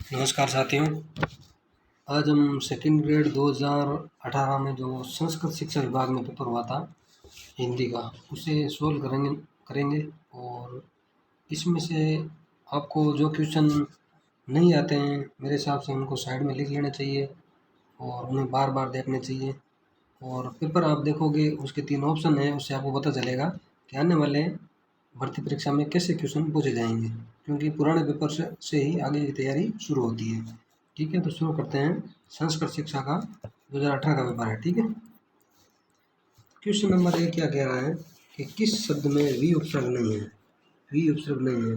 नमस्कार साथियों। आज हम सेकंड ग्रेड 2018 में जो संस्कृत शिक्षा विभाग में पेपर हुआ था हिंदी का, उसे सोल्व करेंगे। और इसमें से आपको जो क्वेश्चन नहीं आते हैं मेरे हिसाब से उनको साइड में लिख लेना चाहिए और उन्हें बार बार देखने चाहिए। और पेपर आप देखोगे उसके 3 ऑप्शन हैं, उससे आपको पता चलेगा कि आने वाले भर्ती परीक्षा में कैसे क्वेश्चन पूछे जाएंगे, क्योंकि पुराने पेपर से ही आगे की तैयारी शुरू होती है। ठीक है, तो शुरू करते हैं। संस्कृत शिक्षा का 2018 का पेपर है। ठीक है, क्वेश्चन नंबर 1 क्या कह रहा है कि किस शब्द में वी उपसर्ग नहीं है। वी उपसर्ग नहीं है।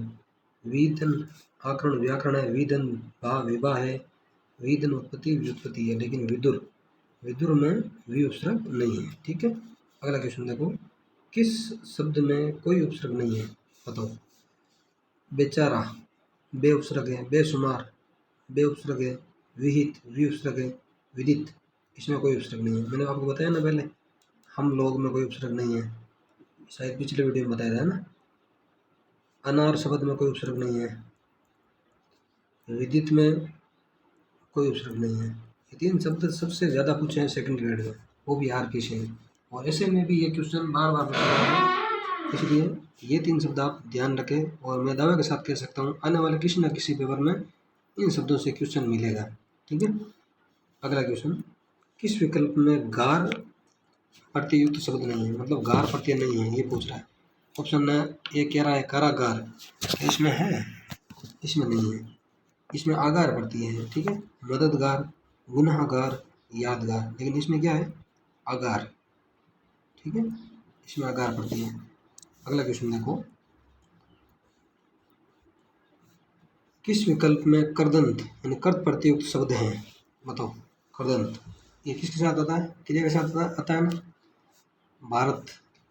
विधन आकरण व्याकरण है, विधन भा विवाह है, विधन उत्पत्ति व्युत्पत्ति है, लेकिन विदुर विदुर में वी उपसर्ग नहीं है। ठीक है, अगला क्वेश्चन देखो, किस शब्द में कोई उपसर्ग नहीं है, बताओ। बेचारा बे उपसर्ग है, बेशुमार बे उपसर्ग है, विहित वी उपसर्ग है, विदित इसमें कोई उपसर्ग नहीं है। मैंने आपको बताया ना पहले, हम लोग में कोई उपसर्ग नहीं है, शायद पिछले वीडियो में बताया था ना। अनार शब्द में कोई उपसर्ग नहीं है, विदित में कोई उपसर्ग नहीं है। ये 3 शब्द सबसे ज़्यादा पूछे हैं सेकंड ग्रेड में, वो भी आरपीसी में, और ऐसे में भी ये क्वेश्चन बार बार पूछा गया है। इसलिए ये 3 शब्द आप ध्यान रखें, और मैं दावे के साथ कह सकता हूँ आने वाले किसी न किसी पेपर में इन शब्दों से क्वेश्चन मिलेगा। ठीक है, अगला क्वेश्चन, किस विकल्प में गार प्रत्ययुक्त शब्द नहीं है, मतलब गार प्रत्यय नहीं है, ये पूछ रहा है। ऑप्शन ए कह रहा है कारागार, इसमें है, इसमें नहीं है। इसमें आगार प्रत्यय है। ठीक है, मददगार, गुनाहगार, यादगार, लेकिन इसमें क्या है, आगार। ठीक है, इसमें आगार प्रत्यय है। अगला क्वेश्चन देखो, किस विकल्प में करदंत यानी कर्त प्रत्ययुक्त शब्द हैं, बताओ। करदंत ये किसके साथ आता है, क्रिया के साथ आता है ना। भारत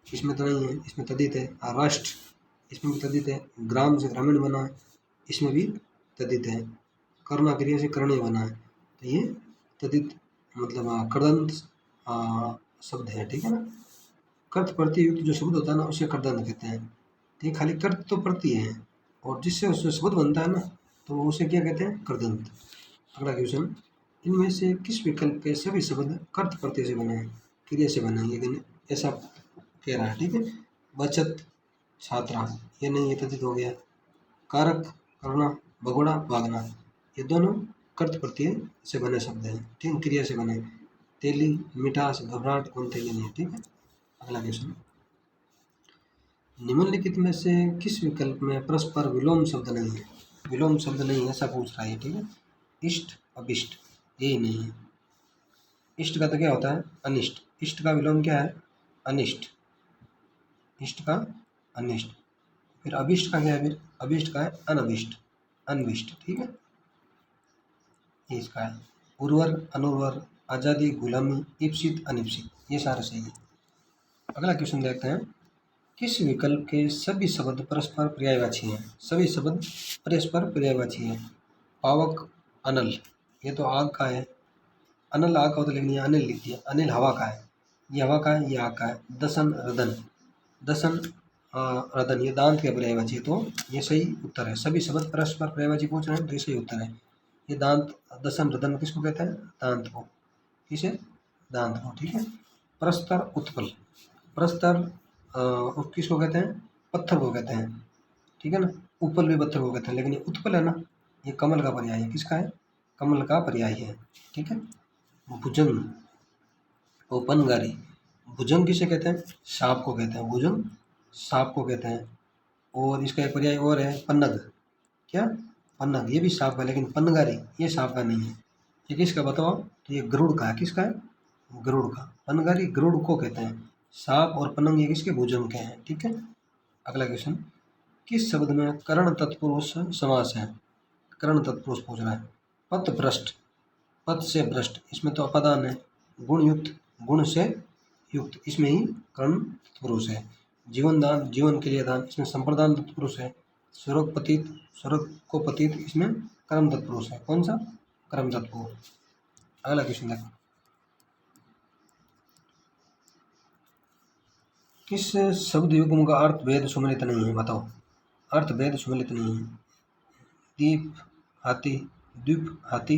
इसमें तो नहीं है, इसमें तद्धित है। राष्ट्र इसमें भी तद्धित है। ग्राम से ग्रामीण बना है, इसमें भी तद्धित है। कर्मा क्रिया से करणीय बना है, तो ये तद्धित मतलब करदंत शब्द है। ठीक है ना, कर्त प्रत्ययुक्त जो शब्द होता है ना उसे करदंत कहते हैं। तो ये खाली कर्त तो प्रत्यय है, और जिससे उससे शब्द बनता है ना तो उसे क्या कहते हैं, करदंत। अगला क्वेश्चन, इनमें से किस विकल्प के सभी शब्द कर्त प्रत्यय से बने हैं, क्रिया से बने हैं, लेकिन ऐसा कह रहा है। ठीक है, बचत, छात्रा ये नहीं, ये तद्धित हो गया। कारक करना, भगोड़ा भागना, ये दोनों कर्त प्रत्यय से बने शब्द हैं। ठीक है, क्रिया से बने। तेली, मिठास, घबराहट, कौन थे, ये नहीं। ठीक है, अगला क्वेश्चन, निम्नलिखित में से किस विकल्प में परस्पर विलोम शब्द नहीं है। विलोम शब्द नहीं है, ऐसा पूछ रहा है। ठीक है, इष्ट अभिष्ट यही नहीं है। इष्ट का तो क्या होता है, अनिष्ट। इष्ट का विलोम क्या है, अनिष्ट। इष्ट का अनिष्ट। फिर अभिष्ट का क्या है, फिर अभिष्ट का है अनभिष्ट, अनभिष्ट। ठीक है, ये इसका है। उर्वर अनुर्वर, आज़ादी गुलामी, इप्सित अनिप्सित, ये सारे सही है। अगला क्वेश्चन देखते हैं, किस विकल्प के सभी शब्द परस्पर पर्यायवाची हैं। सभी शब्द परस्पर पर्यायवाची हैं। पावक अनल, ये तो आग का है। अनल आग का होता है, लेकिन ये अनिल लिख दिया। अनिल हवा का है, ये हवा का है, ये आग का है। दसन रदन, दसन रदन ये दांत के पर्यायवाची है, तो ये सही उत्तर है। सभी शब्द परस्पर पर्यायवाची पूछ रहे हैं तो ये सही उत्तर है। ये दांत, दसन रदन किसको कहते हैं, दांत को। किसे, दांत को। ठीक है, प्रस्तर उत्पल, प्रस्तर किसको कहते हैं, पत्थर को कहते हैं। ठीक है ना, उपल भी पत्थर को कहते हैं, लेकिन ये उत्पल है ना, ये कमल का पर्याय है। किसका है, कमल का पर्याय है। ठीक है, भुजंग, ओपनगारी, भुजंग किसे कहते हैं, सांप को कहते हैं। भुजंग सांप को कहते हैं। और इसका एक पर्याय और है, पन्नग। क्या, पन्नग, ये भी सांप है, लेकिन पन्नगारी ये सांप का नहीं है। ये किसका बताओ, तो ये गरुड़ का है। किसका है, गरुड़ का। पन्नगारी गरुड़ को कहते हैं। सांप और पन्नग ये किसके, भुजंग के हैं। ठीक है, अगला क्वेश्चन, किस शब्द में करण तत्पुरुष समास है। करण तत्पुरुष पूछ रहा है। पथ भ्रष्ट, पथ से भ्रष्ट, इसमें तो अपदान है। गुणयुक्त, गुण से युक्त, इसमें ही करण तत्पुरुष है। जीवन दान, जीवन के लिए दान, इसमें संप्रदान तत्पुरुष है। स्वर्ग पतित, स्वर्ग को पतित, इसमें कर्म तत्पुरुष है। कौन सा, कर्म तत्पुरुष। अगला क्वेश्चन देखो, किस शब्द युग्म का अर्थ भेद सुमिलित नहीं है, बताओ। अर्थ भेद सुमिलित नहीं है। दीप हाथी, द्वीप हाथी,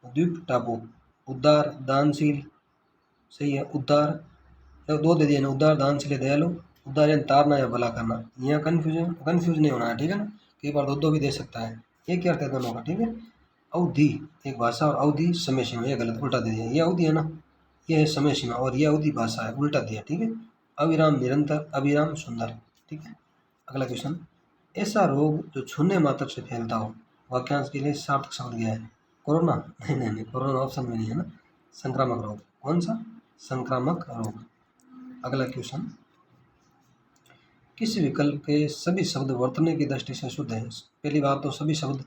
द्वीप टापू, उदार दानशील, सही है उदार, तो दो दे दिए ना, उदार दानशील है, दयालु, उदार यानी तारना या भला करना, यहाँ कन्फ्यूज नहीं होना है, ठीक है ना। कई बार दो भी दे सकता है, एक क्या अर्थ है दोनों का, ठीक है। अवधि एक भाषा और अवधि समय सीमा, ये गलत उल्टा दे दिया, ये अवधि है ना, ये है समय सीमा और ये अवधि भाषा है, उल्टा दिया, ठीक है। अविराम निरंतर, अविराम सुंदर, ठीक है। अगला क्वेश्चन, ऐसा रोग जो छूने मात्र से फैलता हो, वाक्यांश के लिए सार्थक शब्द गया है। कोरोना, नहीं नहीं नहीं, कोरोना ऑप्शन में नहीं है ना। संक्रामक रोग, कौन सा, संक्रामक रोग। अगला क्वेश्चन, किस विकल्प के सभी शब्द वर्तने की दृष्टि से शुद्ध है। पहली बात तो सभी शब्द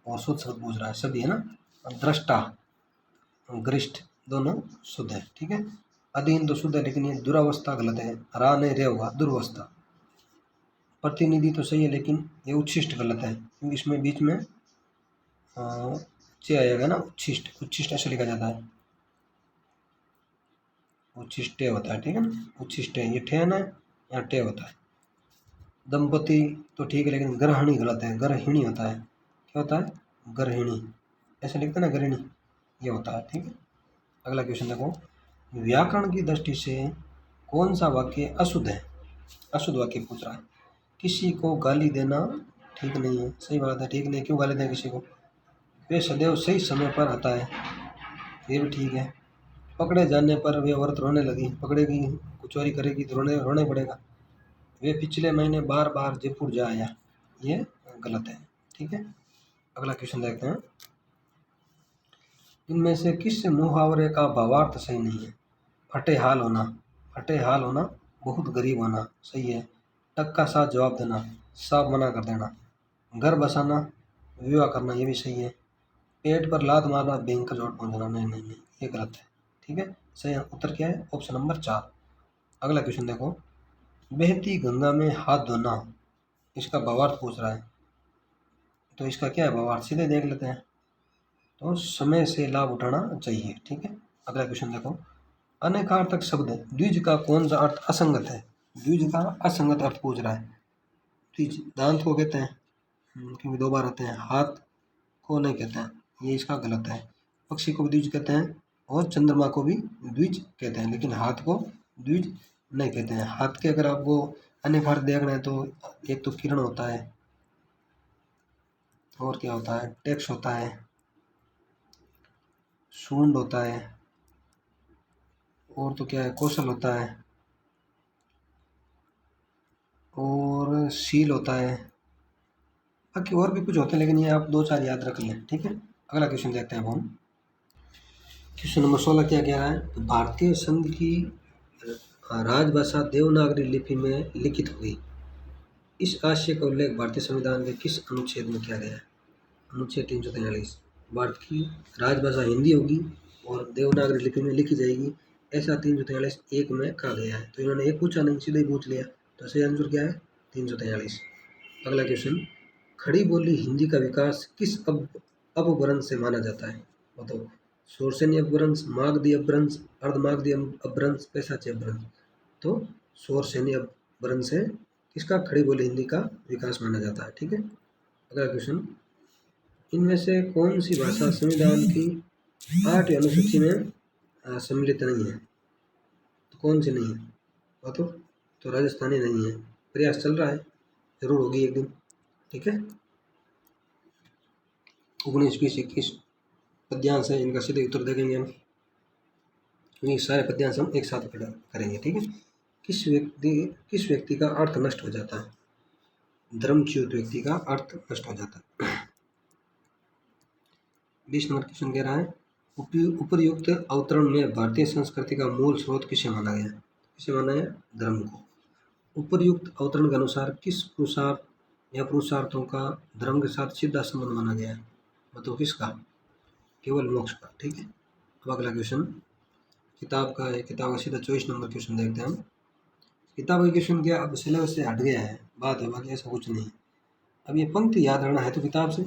और शुद्ध शब्द पूछ रहा है, सभी है ना। और दृष्टा, गरिष्ठ दोनों शुद्ध है, ठीक है। अधीन तो शुद्ध है, लेकिन ये दुरावस्था गलत है, रा नहीं रे होगा, दुर्वस्था। प्रतिनिधि तो सही है, लेकिन ये उच्छिष्ट गलत है, क्योंकि इसमें बीच में चे आएगा ना, उच्छिष्ट, उच्छिष्ट ऐसे लिखा जाता है, उच्छिष्ट होता है, ठीक है ना, उच्छिष्ट, ये ठेन है, यहाँ टे होता है। दंपति तो ठीक है, लेकिन ग्रहणी गलत है, ग्रहिणी होता है, क्या होता है, ग्रहिणी, ऐसे लिखते हैं ना, ग्रहिणी, ये होता है, ठीक है। अगला क्वेश्चन देखो, व्याकरण की दृष्टि से कौन सा वाक्य अशुद्ध है। अशुद्ध वाक्य पूछ रहा है। किसी को गाली देना ठीक नहीं है, सही बात है, ठीक नहीं, क्यों गाली दें किसी को। वे सदैव सही समय पर आता है, ये भी ठीक है। पकड़े जाने पर वे औरत रोने लगी, पकड़ेगी, कुछ चोरी करेगी तो रोने पड़ेगा। वे पिछले महीने बार बार जयपुर जा आया, ये गलत है, ठीक है। अगला क्वेश्चन देखते हैं, इनमें से किस मुहावरे का भावार्थ सही नहीं है। फटे हाल होना, फटे हाल होना, बहुत गरीब होना, सही है। टक का साथ जवाब देना, साफ मना कर देना। घर बसाना, विवाह करना, ये भी सही है। पेट पर लात मारना, भयंकर चोट पहुंचाना, नहीं नहीं नहीं, ये गलत है, ठीक है। सही उत्तर क्या है, ऑप्शन नंबर 4। अगला क्वेश्चन देखो, बहती गंगा में हाथ धोना, इसका भावार्थ पूछ रहा है, तो इसका क्या है भावार्थ, सीधे देख लेते हैं। तो समय से लाभ उठाना चाहिए, ठीक है। अगला क्वेश्चन देखो, अनेकार्थक शब्द द्विज का कौन सा अर्थ असंगत है। द्विज का असंगत अर्थ पूछ रहा है। द्विज दांत को कहते हैं, क्योंकि दो बार आते हैं, हाथ को नहीं कहते हैं, ये इसका गलत है। पक्षी को भी द्विज कहते हैं और चंद्रमा को भी द्विज कहते हैं, लेकिन हाथ को द्विज नहीं कहते हैं। हाथ के अगर आपको अन्य अर्थ देखना है तो एक तो किरण होता है, और क्या होता है, टेक्स होता है, सूंड होता है, और तो क्या है, कौशल होता है, और सील होता है, बाकी और भी कुछ होते हैं, लेकिन ये आप 2-4 याद रख लें, ठीक है। अगला क्वेश्चन देखते हैं अब हम। क्वेश्चन नंबर 16 क्या कह रहा है, तो भारतीय संघ की राजभाषा देवनागरी लिपि में लिखित हुई, इस आशय का उल्लेख भारतीय संविधान के किस अनुच्छेद में किया गया है। अनुच्छेद 343। भारत की राजभाषा हिंदी होगी और देवनागरी लिपि में लिखी जाएगी, ऐसा 343 एक में कहा गया है। तो इन्होंने एक पूछा नहीं, सीधे ही पूछ लिया, तो सही आंसर क्या है, 343। अगला क्वेश्चन, खड़ी बोली हिंदी का विकास किस अपभ्रंश से माना जाता है, बताओ। शोरसेनी अपभ्रंश, मागधी अपभ्रंश, अर्धमागधी अपभ्रंश, पैशाची अपभ्रंश। तो शोरसेनी अपभ्रंश से किसका खड़ी बोली हिंदी का विकास माना जाता है, ठीक है। अगला क्वेश्चन, इनमें से कौन सी भाषा संविधान की 8वीं अनुसूची में सम्मिलित नहीं है, तो कौन सी नहीं है बताओ। तो राजस्थानी नहीं है, प्रयास चल रहा है, जरूर होगी एक दिन, ठीक है। 19, 20, 21 पद्यांश है, इनका सीधे उत्तर देखेंगे हम, क्योंकि सारे पद्यांश हम एक साथ करेंगे, ठीक है। किस व्यक्ति का अर्थ नष्ट हो जाता है, धर्मच्युत व्यक्ति का अर्थ नष्ट हो जाता है। 20 नंबर क्वेश्चन कह रहा है, उपर्युक्त अवतरण में भारतीय संस्कृति का मूल स्रोत किसे माना गया, किसे माना है, धर्म को। उपर्युक्त अवतरण के अनुसार किस पुरुषार्थ या पुरुषार्थों का धर्म के साथ सीधा संबंध माना गया है, बताओ किसका, केवल मोक्ष का, ठीक है। अब अगला क्वेश्चन किताब का है, किताब का सीधा 24 नंबर क्वेश्चन देखते हैं हम। किताब का क्वेश्चन क्या, अब सिलेबस से हट गया है, बात है, बाकी ऐसा कुछ नहीं है। अब ये पंक्ति याद रहना है तो किताब से,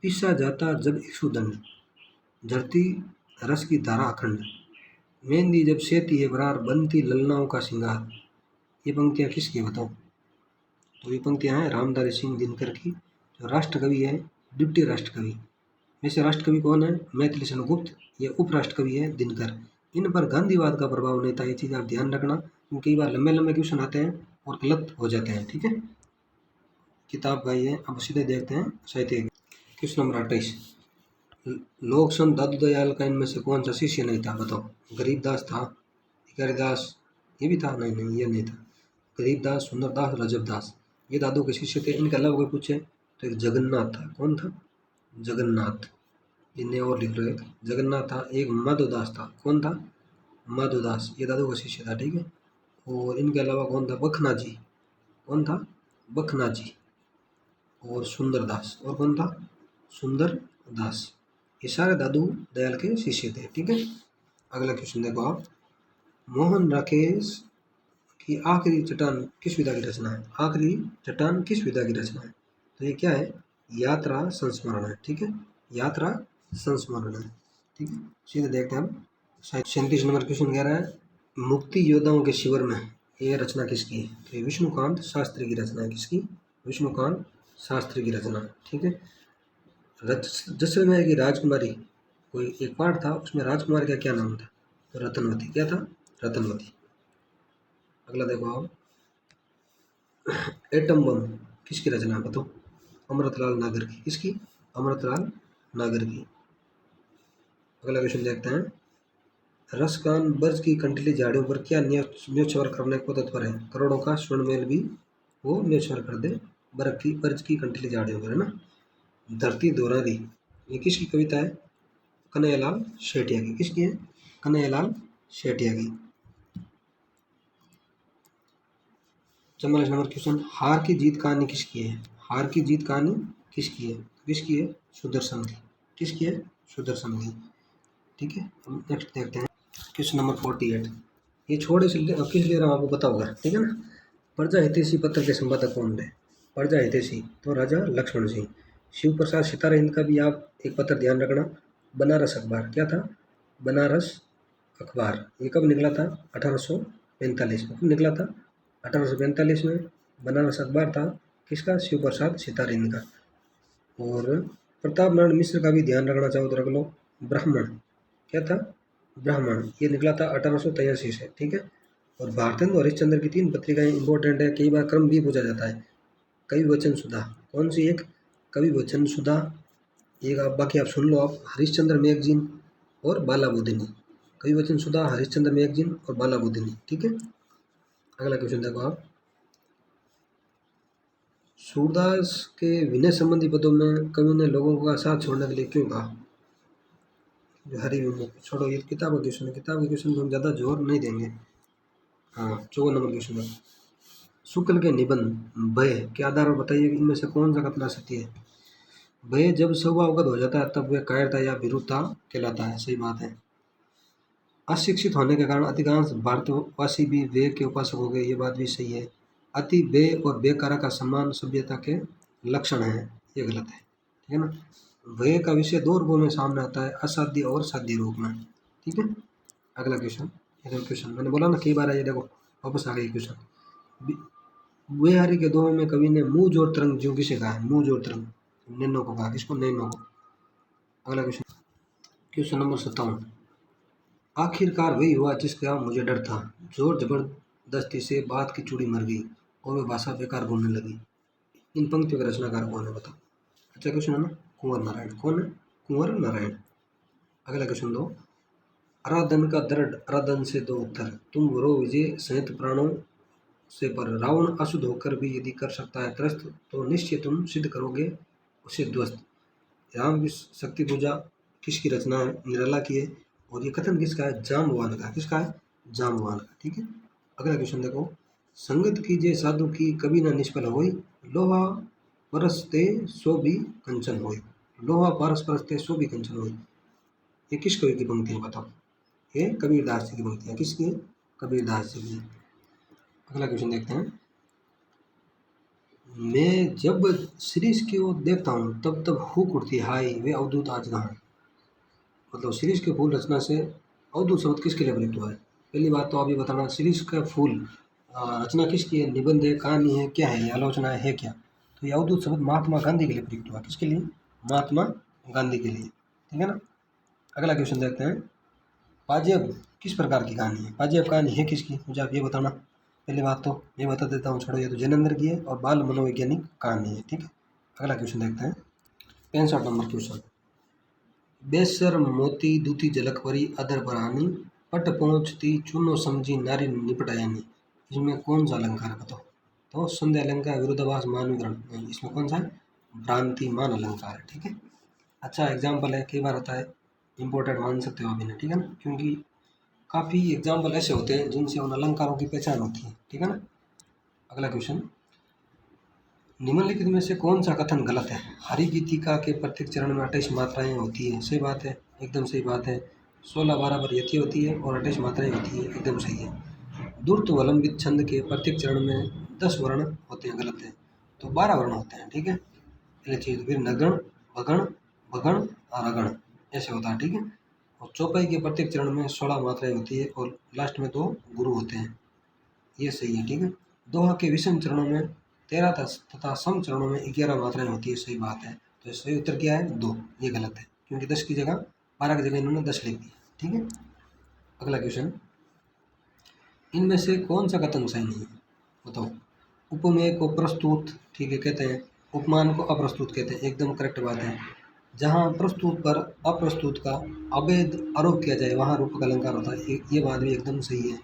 पीसा जाता जब इक्षुदंड, झरती रस की धारा अखंड, मेहंदी जब सेती है बरार, बनती ललनाओं का श्रृंगार। ये पंक्तियाँ किसकी बताओ। तो ये पंक्तियाँ हैं रामधारी सिंह दिनकर की, जो राष्ट्र कवि है, डिप्टी राष्ट्र कवि, वैसे राष्ट्रकवि कौन है? मैथिली शरण गुप्त। ये उपराष्ट्रकवि है दिनकर। इन पर गांधीवाद का प्रभाव नहीं था, ये चीज़ आप ध्यान रखना, क्योंकि कई बार लंबे लंबे क्वेश्चन आते हैं और गलत हो जाते हैं। ठीक है, किताब का ये अब सीधे देखते हैं साहित्य। क्वेश्चन नंबर 28, लोक संत दादू दयाल का इनमें से कौन सा शिष्य नहीं था? बताओ। गरीबदास था, भिखारीदास, ये भी था? नहीं नहीं, ये नहीं था। गरीबदास, सुंदरदास, रजबदास, ये दादू के शिष्य थे। इनके अलावा कोई पूछे तो एक जगन्नाथ था। कौन था? जगन्नाथ। इन्हें और लिख लो, एक जगन्नाथ था। एक माधोदास था। कौन था? माधोदास, ये दादू का शिष्य था। ठीक है, और इनके अलावा कौन था? बखना जी। कौन था? बखना जी। और सुंदरदास, और कौन था? सुंदर दास। ये सारे दादू दयाल के शिष्य थे। ठीक है, अगला क्वेश्चन देखो आप। मोहन राकेश की आखिरी चट्टान किस विधा की रचना है? आखिरी चट्टान किस विधा की रचना है? तो ये क्या है? यात्रा संस्मरण है। ठीक है, यात्रा संस्मरण है। ठीक है, सीधे देखते हैं हम। 37 नंबर क्वेश्चन कह रहा है, मुक्ति योद्धाओं के शिविर में ये रचना किसकी है? तो ये विष्णुकांत शास्त्री की रचना है। किसकी? विष्णुकांत शास्त्री की रचना। ठीक है, जैसलमेर की राजकुमारी, कोई एक पार्ट था उसमें राजकुमारी का क्या नाम था? तो रतनवती। क्या था? रतनवती। अगला देखो आप, एटम बम किसकी रचना है? बताओ। अमृतलाल नागर की। किसकी? अमृतलाल नागर की। अगला क्वेश्चन देखते हैं, रसकान बर्ज की कंटीली झाड़ियों पर क्या न्योछावर करने को तत्पर है? करोड़ों का स्वर्ण मेल भी वो न्योछावर कर दे बर्ज की कंटीली झाड़ियों पर, है ना। धरती दोहरारी, ये किसकी कविता है? कन्हैयालाल शेटिया की। किसकी है? कन्हैयालाल शेटिया की। 44 नंबर क्वेश्चन, हार की जीत कहानी किसकी है? हार की जीत कहानी किसकी है? किसकी है? सुदर्शन की। किसकी है? सुदर्शन की। ठीक है, हम नेक्स्ट देखते हैं क्वेश्चन नंबर 48। ये छोड़े से किस लिए आपको पता होगा। ठीक है ना। प्रजा हितैषी पत्र के संपादक कौन थे? प्रजा हितैषी तो राजा लक्ष्मण सिंह। शिव प्रसाद सितारा हिंद का भी आप एक पत्र ध्यान रखना, बनारस अखबार। क्या था? बनारस अखबार। ये कब निकला था? 1845 में। कब निकला था? 1845 में। बनारस अखबार था किसका? शिव प्रसाद सितारा हिंद का। और प्रताप नारायण मिश्र का भी ध्यान रखना चाहो तो रख लो, ब्राह्मण। क्या था? ब्राह्मण। ये निकला था 1883 से। ठीक है, और भारतेंदु हरिश्चंद्र की 3 पत्रिकाएं इंपॉर्टेंट है, कई बार क्रम भी पूछा जाता है। कवि वचन सुधा, कौन सी? एक कवि वचन सुधा। एक आप बाकी आप सुन लो आप, हरिश्चंद्र मैगजीन और बालाबुदिनी। कवि वचन सुधा, हरिश्चंद्र मैगजीन और बालाबुदिनी। ठीक है, अगला क्वेश्चन देखो आप, सूरदास के विनय संबंधी पदों में कवि ने लोगों का साथ छोड़ने के लिए क्यों कहा? हरी छोड़ो, ये किताब का क्वेश्चन है। किताब के क्वेश्चन को हम ज़्यादा जोर नहीं देंगे। हाँ, 54 नंबर क्वेश्चन है, शुक्ल के निबंध भय के आधार पर बताइए कि इनमें से कौन सा कथन सत्य है? भय जब स्वभावगत हो जाता है तब वह कायरता या विरूपता कहलाता है। सही बात है। अशिक्षित होने के कारण अधिकांश भारतवासी भी व्यय के उपासक हो गए, ये बात भी सही है। अति व्यय और बेकारा का सम्मान सभ्यता के लक्षण है, ये गलत है। ठीक है ना। व्यय का विषय 2 रूपों में सामने आता है, असाध्य और साध्य रूप में। ठीक है, अगला क्वेश्चन। क्वेश्चन मैंने बोला ना कई बार है, ये देखो वापस आ गई क्वेश्चन। बुहारी के दोहों में कवि ने मुंह जोड़ तरंग जो किसे कहा है? मुंह जोड़ तरंग नैनो को कहा। किसको? नैनो को। अगला क्वेश्चन, क्वेश्चन नंबर 57, आखिरकार वही हुआ जिसका मुझे डर था, जोर जबरदस्ती से बात की चूड़ी मर गई और वह भाषा बेकार बोलने लगी। इन पंक्तियों का रचनाकार कौन है? बताओ। अच्छा क्वेश्चन है ना, कुंवर नारायण। कौन है? कुंवर नारायण। अगला क्वेश्चन दो, आराधन का दृढ़ आराधन से दो उत्तर, तुम रो विजय सहित प्राणों से पर, रावण अशुद्ध होकर भी यदि कर सकता है त्रस्त तो निश्चय तुम सिद्ध करोगे उसे ध्वस्त। राम की शक्ति पूजा किसकी रचना है? निराला की है। और ये कथन किसका है? जाम्बवान का। किसका है? जाम्बवान का। ठीक है, अगला क्वेश्चन देखो, संगत कीजिए साधु की कभी न निष्फल होई, लोहा परसते सो भी कंचन होई। लोहा पारस परसते सो भी कंचन होई, ये किस कवि की पंक्ति है? बताओ। ये कबीरदास जी की पंक्ति है। किसकी है? कबीरदास जी की। अगला क्वेश्चन देखते हैं, मैं जब शिरीष की ओर देखता हूँ तब तब हुक उठती हाय वे अवधूत आज कहाँ। मतलब शिरीष के फूल रचना से अवधूत शब्द किसके लिए प्रयुक्त हुआ है? पहली बात तो आप ये बताना, शिरीष का फूल रचना किसकी है? निबंध है, कहानी है, क्या है? ये आलोचना है क्या? तो ये अवधूत शब्द महात्मा गांधी के लिए प्रयुक्त हुआ। किसके लिए? महात्मा गांधी के लिए, ठीक है ना। अगला क्वेश्चन देखते हैं, पाजेब किस प्रकार की कहानी है? पाजेब कहानी है किसकी, मुझे आप ये बताना। पहली बात तो ये बता देता हूँ, छोड़ो, ये तो जैनेंद्र की है और बाल मनोवैज्ञानिक कहानी है, ठीक है। अगला क्वेश्चन देखते हैं, 65 नंबर क्वेश्चन, बेसर मोती दूती झलक परी अदर बरहानी, पट पहुँचती चुनो समझी नारी निपटायानी। इसमें कौन सा अलंकार है बताओ? तो संध्या अलंकार, विरोधाभास, मान विवरण नहीं, इसमें कौन सा है? भ्रांतिमान अलंकार है, ठीक है। अच्छा एग्जाम्पल है, कई बार होता है, इंपॉर्टेंट मान सकते हो आप इन्हें, ठीक है ना, क्योंकि काफ़ी एग्जाम्पल ऐसे होते हैं जिनसे उन अलंकारों की पहचान होती है, ठीक है ना। अगला क्वेश्चन, निम्नलिखित में से कौन सा कथन गलत है? हरि गीतिका के प्रत्येक चरण में 28 मात्राएं होती है, सही बात है, एकदम सही बात है। 16-12 पर यति होती है और 28 मात्राएं होती है, एकदम सही है। द्रुत वलंबित छंद के प्रत्येक चरण में 10 वर्ण होते हैं, गलत है। तो 12 वर्ण होते हैं, ठीक है। पहले चीज, फिर नगण, भगण, भगण और अगण ऐसे होता है, ठीक है। और चौपाई के प्रत्येक चरण में 16 मात्राएं होती है और लास्ट में 2 गुरु होते हैं, ये सही है, ठीक है। दोहा के विषम चरणों में 13 तथा सम चरणों में 11 मात्राएं होती है, सही बात है। तो सही उत्तर क्या है? 2, ये गलत है, क्योंकि 10 की जगह 12 की जगह इन्होंने 10 लिख दिया, ठीक है। अगला क्वेश्चन, इनमें से कौन सा कथन सही नहीं है बताओ? उपमेय को प्रस्तुत, ठीक है, कहते हैं, उपमान को अप्रस्तुत कहते हैं, एकदम करेक्ट बात है। जहाँ प्रस्तुत पर अप्रस्तुत का अवैध आरोप किया जाए वहाँ रूपक अलंकार होता है, ये बात भी एकदम सही है।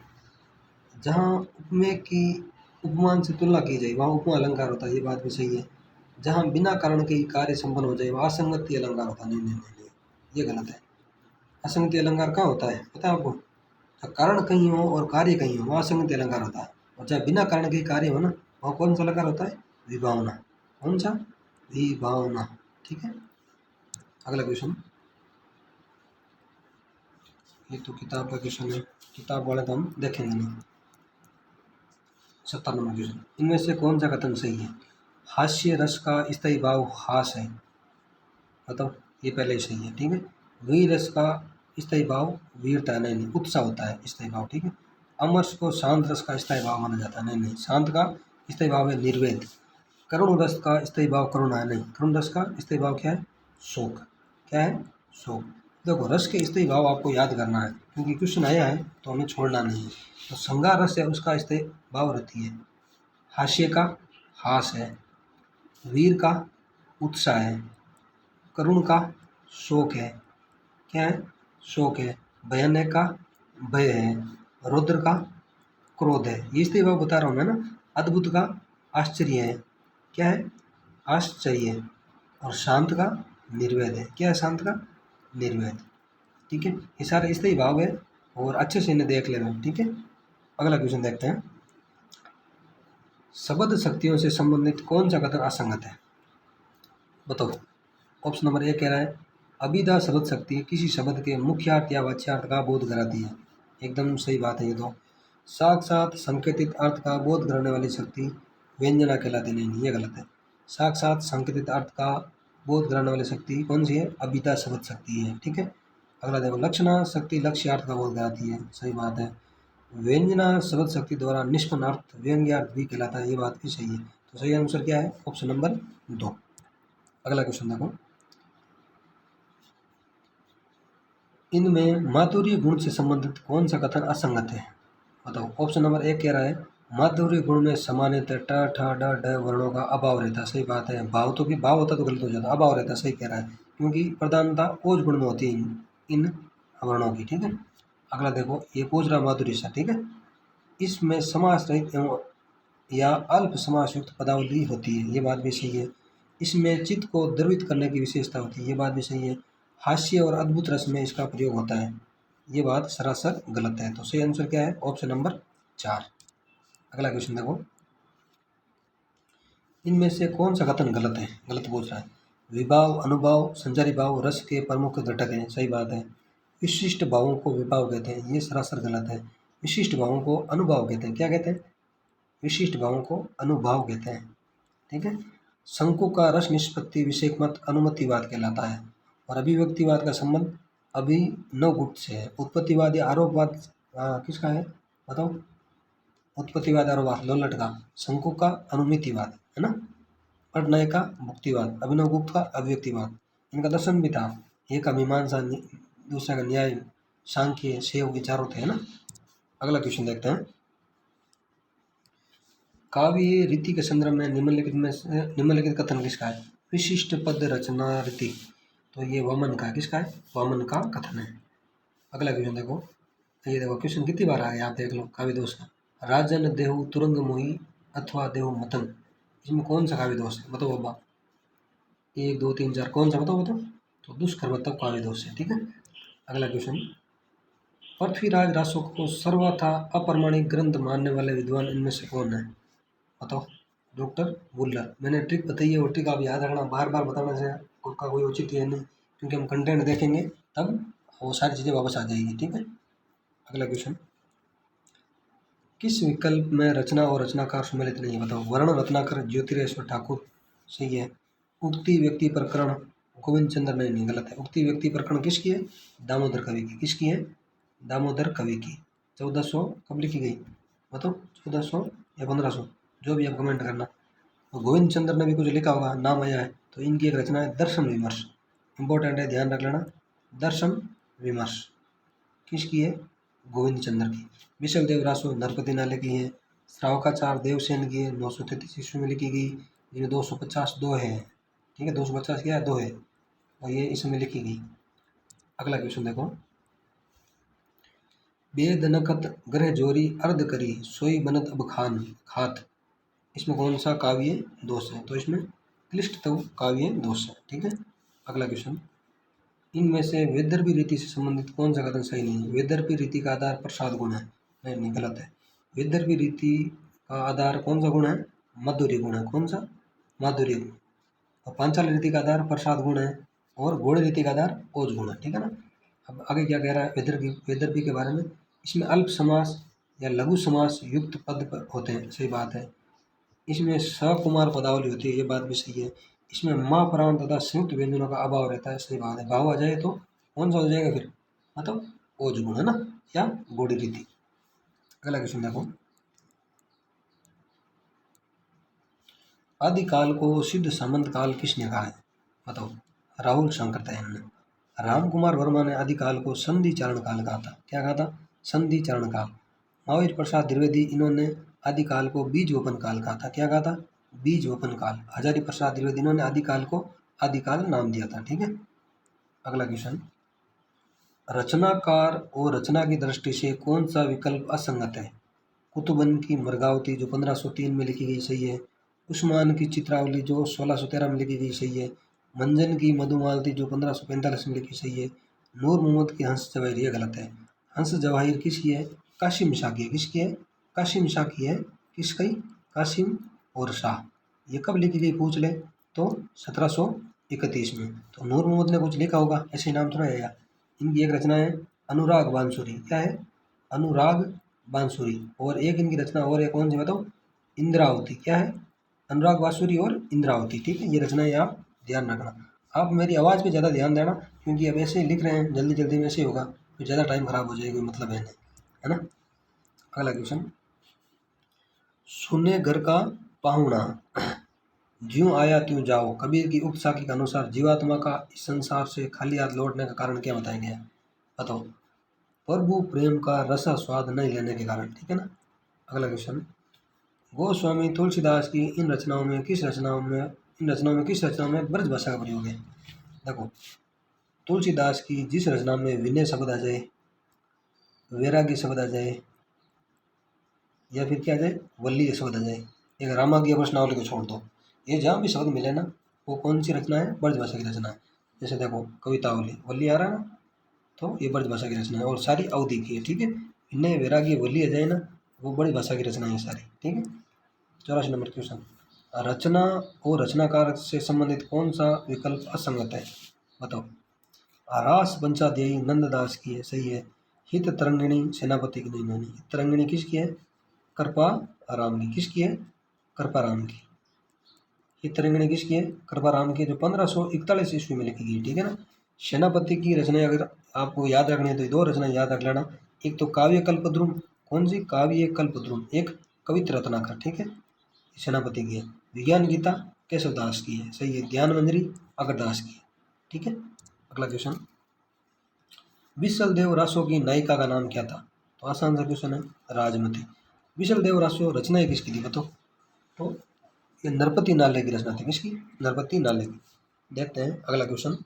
जहाँ उपमेय की उपमान से तुलना की जाए वहाँ उपमा अलंकार होता है, ये बात भी सही है। जहाँ बिना कारण के ही कार्य संपन्न हो जाए वहाँ असंगति अलंकार होता है, नहीं नहीं नहीं नहीं, ये गलत है। असंगति अलंकार कहाँ होता है पता है आपको? जहाँ कारण कहीं हो और कार्य कहीं हो वहाँ असंगति अलंकार होता है, और जहाँ बिना कारण के ही कार्य हो ना वहाँ कौन सा अलंकार होता है? विभावना। कौन सा? विभावना, ठीक है। अगला क्वेश्चन, ये तो किताब का क्वेश्चन है, किताब वाले तो हम देखेंगे नहीं। 70 नंबर क्वेश्चन, इनमें से कौन सा कथन सही है? हास्य रस का स्थायी भाव हास है, बताओ, ये पहले ही सही है, ठीक है। वीर रस का स्थायी भाव वीरता है, नहीं नहीं, उत्साह होता है स्थायी भाव, ठीक है। अमरस को शांत रस का स्थायी भाव माना जाता है, नहीं नहीं, शांत का स्थायी भाव है निर्वेद। करुण रस का स्थायी भाव करुणा है, नहीं, करुण रस का स्थायी भाव क्या है? शोक। क्या है? शोक। देखो रस के स्थायी भाव आपको याद करना है, क्योंकि क्वेश्चन आया है तो हमें छोड़ना नहीं है। तो श्रृंगार रस है उसका स्थायी भाव रहती है, हास्य का हास है, वीर का उत्साह है, करुण का शोक है, क्या है? शोक है। भयानक का भय है, रौद्र का क्रोध है, ये स्थायी भाव बता रहा हूँ मैं ना। अद्भुत का आश्चर्य है, क्या है? आश्चर्य। और शांत का निर्वेद है, क्या है? शांत का निर्वेद, ठीक है। ये सारे स्थायी भाव है और अच्छे से इन्हें देख लेना, ठीक है। अगला क्वेश्चन देखते हैं, शब्द शक्तियों से संबंधित कौन सा कथन असंगत है बताओ? ऑप्शन नंबर ए कह रहा है, अभिधा शब्द शक्ति किसी शब्द के मुख्यार्थ या वाच्यार्थ का बोध कराती है, एकदम सही बात है ये तो। साक्षात संकेतित अर्थ का बोध कराने वाली शक्ति व्यंजना कहलाती, नहीं, ये गलत है। साक्षात संकेतित अर्थ का बोध कराने वाली शक्ति कौन सी है? अभिधा शब्द शक्ति है, ठीक है। अगला देखो, लक्षणा शक्ति लक्ष्यार्थ का बोध कराती है, सही बात है। व्यंजना शब्द शक्ति द्वारा निष्पन्न अर्थ व्यंग्यार्थ भी कहलाता है, ये बात भी सही है। तो सही आंसर क्या है? Option number 2। अगला क्वेश्चन देखो, इनमें माधुर्य गुण से संबंधित कौन सा कथन असंगत है बताओ? ऑप्शन नंबर एक कह रहा है, माधुर्य गुण में सामान्यतः ट ठ ड ढ वर्णों का अभाव रहता है, सही बात है। भाव तो भी भाव होता तो गलत हो जाता, अभाव रहता, सही कह रहा है, क्योंकि प्रधानता ओज गुण में होती है इन वर्णों की, ठीक है। अगला देखो, ये पूछ रहा माधुर्य सा, ठीक है। इसमें समास रहित एवं या अल्प समास युक्त पदावली होती है, ये बात भी सही है। इसमें चित्त को द्रवित करने की विशेषता होती है, ये बात भी सही है। हास्य और अद्भुत रस में इसका प्रयोग होता है, ये बात सरासर गलत है। तो सही आंसर क्या है? Option number 4। अगला क्वेश्चन देखो, इनमें से कौन सा कथन गलत है? गलत पूछ रहा है। विभाव अनुभाव संचारी भाव रस के प्रमुख घटक हैं, सही बात है। विशिष्ट भावों को विभाव कहते हैं, ये सरासर गलत है। विशिष्ट भावों को अनुभाव कहते हैं, क्या कहते हैं? विशिष्ट भावों को अनुभाव कहते हैं, ठीक है। शंकु का रस निष्पत्ति विषयक मत अनुमतिवाद कहलाता है, और अभिव्यक्तिवाद का संबंध अभिनव गुप्त से है। उत्पत्तिवाद या आरोपवाद किसका है बताओ? उत्पत्तिवाद आरोपवाद लोलट का। शंकु का अनुमितिवाद है ना, पटनायक का मुक्तिवाद, अभिनव गुप्त का अभिव्यक्तिवाद। इनका दर्शन भी था। एक का मीमांसा, दूसरा का न्याय, सांख्य, शैव विचारों थे, है ना। अगला क्वेश्चन देखते हैं। काव्य रीति के संदर्भ में निम्नलिखित कथन किसका है? विशिष्ट पद रचना रीति। तो ये वामन का, किसका है? वामन का कथन है। अगला क्वेश्चन देखो, ये देखो क्वेश्चन कितनी बार आ गया, आप देख लो। काव्य दोष का राजन देहु तुरंग मोही अथवा देहु मतन, इसमें कौन सा काव्य दोष है? बताओ बाबा, 1 2 3 4 कौन सा? बताओ बताओ। तो दुष्कर्म तब काव्य दोष है, ठीक है। अगला क्वेश्चन, पृथ्वीराज रासो को सर्वथा अप्रमाणिक ग्रंथ मानने वाले विद्वान इनमें से कौन है? बताओ। डॉक्टर वुलर। मैंने ट्रिक बताई है, वो ट्रिक आप याद रखना, बार बार बताने से उसका कोई उचित है नहीं, क्योंकि हम कंटेंट देखेंगे तब वो सारी चीज़ें वापस आ जाएगी, ठीक है। अगला क्वेश्चन, किस विकल्प में रचना और रचनाकार सम्मिलित नहीं है? बताओ। वर्ण रत्नाकर ज्योतिरेश्वर ठाकुर, सही है। उक्ति व्यक्ति प्रकरण गोविंद चंद्र, नहीं गलत है। उक्ति व्यक्ति प्रकरण किसकी है? दामोदर कवि की। किसकी है? दामोदर कवि की। 1400 कब लिखी गई? बताओ, 1400 या 1500, जो भी आप कमेंट करना। तो गोविंद चंद्र ने भी कुछ लिखा होगा, नाम आया है। तो इनकी एक रचना है दर्शन विमर्श, इंपॉर्टेंट है, ध्यान रख लेना। दर्शन विमर्श किसकी है? गोविंद चंद्र की। विशल देव रासो नरपति नाले की है। श्रावकाचार देवसेन की है, 933 ईस्वी में लिखी गई। जिनमें 250 दो है, ठीक है। 250 क्या है? दो है, और ये इसमें लिखी गई। अगला क्वेश्चन देखो, वेद नखत ग्रह जोरी अर्ध करी सोई बनत अब खान खात, इसमें कौन सा काव्य दोष है? तो इसमें क्लिष्ट तो काव्य दोष है, ठीक है। अगला क्वेश्चन, इनमें से वेदर्भी रीति से संबंधित कौन सा कथन सही नहीं है? वेदर्भी रीति का आधार प्रसाद गुण है, नहीं गलत है। वेदर्भी रीति का आधार कौन सा गुण है? माधुर्य गुण है। कौन सा? माधुर्य गुण। और पांचाल रीति का आधार प्रसाद गुण है, और गौड़ रीति का आधार ओज गुण है, ठीक है ना। अब आगे क्या कह रहा है वेदर्भी के बारे में? इसमें अल्प समास या लघु समास युक्त पद पर होते हैं, सही बात है। इसमें सकुमार पदावली होती है, ये बात भी सही है। इसमें माँ प्राण तथा संयुक्त व्यंजनों का अभाव रहता है, सही बात है। भाव आ जाए तो कौन सा हो जाएगा फिर? मतलब ओज गुण, है ना, या गोड़ी रीति। अगला क्वेश्चन देखो, आदिकाल को सिद्ध सामंत काल किसने कहा है? बताओ। राहुल शंकरदयाल ने। राम कुमार वर्मा ने आदिकाल को संधि चारण काल कहा था। क्या कहा था? संधि चारण काल। महावीर प्रसाद द्विवेदी, इन्होंने आदिकाल को बीज वपन काल कहा था। क्या कहा था? बीज वपन काल। हजारी प्रसाद द्विवेदी, इन्होंने आदिकाल को आदिकाल नाम दिया था, ठीक है। अगला क्वेश्चन, रचनाकार और रचना की दृष्टि से कौन सा विकल्प असंगत है? कुतुबन की मरगावती जो 1503 में लिखी गई, सही है। उस्मान की चित्रावली जो 1613 में लिखी गई, सही है। मंजन की मधुमालती जो 1545 में लिखी, सही है। नूर मोहम्मद की हंस जवाहिर, ये गलत है। हंस जवाहिर किसकी है? कासिम शाह की है। किसकी है? कासिम शाह की है। किसकी? कासिम और शाह। ये कब लिखी गई पूछ ले तो 1731 में। तो नूर मोहम्मद ने कुछ लिखा होगा, ऐसे नाम थोड़ा है यार। इनकी एक रचना है अनुराग बांसुरी। क्या है? अनुराग बांसुरी। और एक इनकी रचना और है, कौन सी बताओ? इंद्रावती। क्या है? अनुराग बांसुरी और इंद्रावती, ठीक है। ये रचनाएं आप ध्यान रखना। आप मेरी आवाज़ पे ज़्यादा ध्यान देना, क्योंकि अब ऐसे ही लिख रहे हैं जल्दी जल्दी में, ऐसे ही होगा तो ज़्यादा टाइम खराब हो जाएगा, कोई मतलब है नहीं, है ना। अगला क्वेश्चन, सुने घर का पाहुणा ज्यों आया त्यों जाओ, कबीर की उक्त साखी के अनुसार जीवात्मा का इस संसार से खाली हाथ लौटने का कारण क्या बताया गया? बताओ। प्रभु प्रेम का रसा स्वाद नहीं लेने के कारण, ठीक है ना। अगला क्वेश्चन, गोस्वामी तुलसीदास की इन रचनाओं में किस रचनाओं में ब्रज भाषा का प्रयोग है? देखो, तुलसीदास की जिस रचना में विनय शब्द आ जाए, वैराग्य शब्द आ जाए, या फिर क्या आ जाए, वल्ली शब्द आ जाए, एक रामाज्ञ प्रश्नावली को छोड़ दो, ये जहाँ भी शब्द मिले ना, वो कौन सी रचना है? ब्रज भाषा की रचना है। जैसे देखो, कवितावली, वल्ली आ रहा है ना, तो ये ब्रज भाषा की रचना है, और सारी अवधि की है, ठीक है। विनय वैराग्य वल्ली आ जाए ना, वो ब्रज भाषा की रचना है सारी, ठीक है। 84 नंबर क्वेश्चन, रचना और रचनाकार से संबंधित कौन सा विकल्प असंगत है? बताओ। रास पंचाध्यायी नंददास की है, सही है। हित तरंगिणी सेनापति की, नहीं। तरंगिणी किसकी है? कृपा राम की। किसकी है? कृपा राम की। हित तरंगिणी किसकी है? कृपा राम की, जो 1541 ईस्वी में लिखी गई, ठीक है ना। सेनापति की रचनाएं अगर आपको याद रखनी है तो दो रचना याद रख लेना। एक तो काव्य कल्पद्रुम, कौन सी? काव्य कल्पद्रुम। एक कवित्र रत्नाकर, ठीक है, सेनापति की है। विज्ञान गीता केशवदास की है, सही है। ज्ञान मंजरी अगरदास की है। ठीक है। अगला क्वेश्चन, विशल देव रासो की नायिका का नाम क्या था? तो आसान सा क्वेश्चन है, राजमती। विशल देव रासो रचना किसकी थी बताओ? तो ये नरपति नाले की रचना थी। किसकी? नरपति नाले की। देखते हैं अगला क्वेश्चन,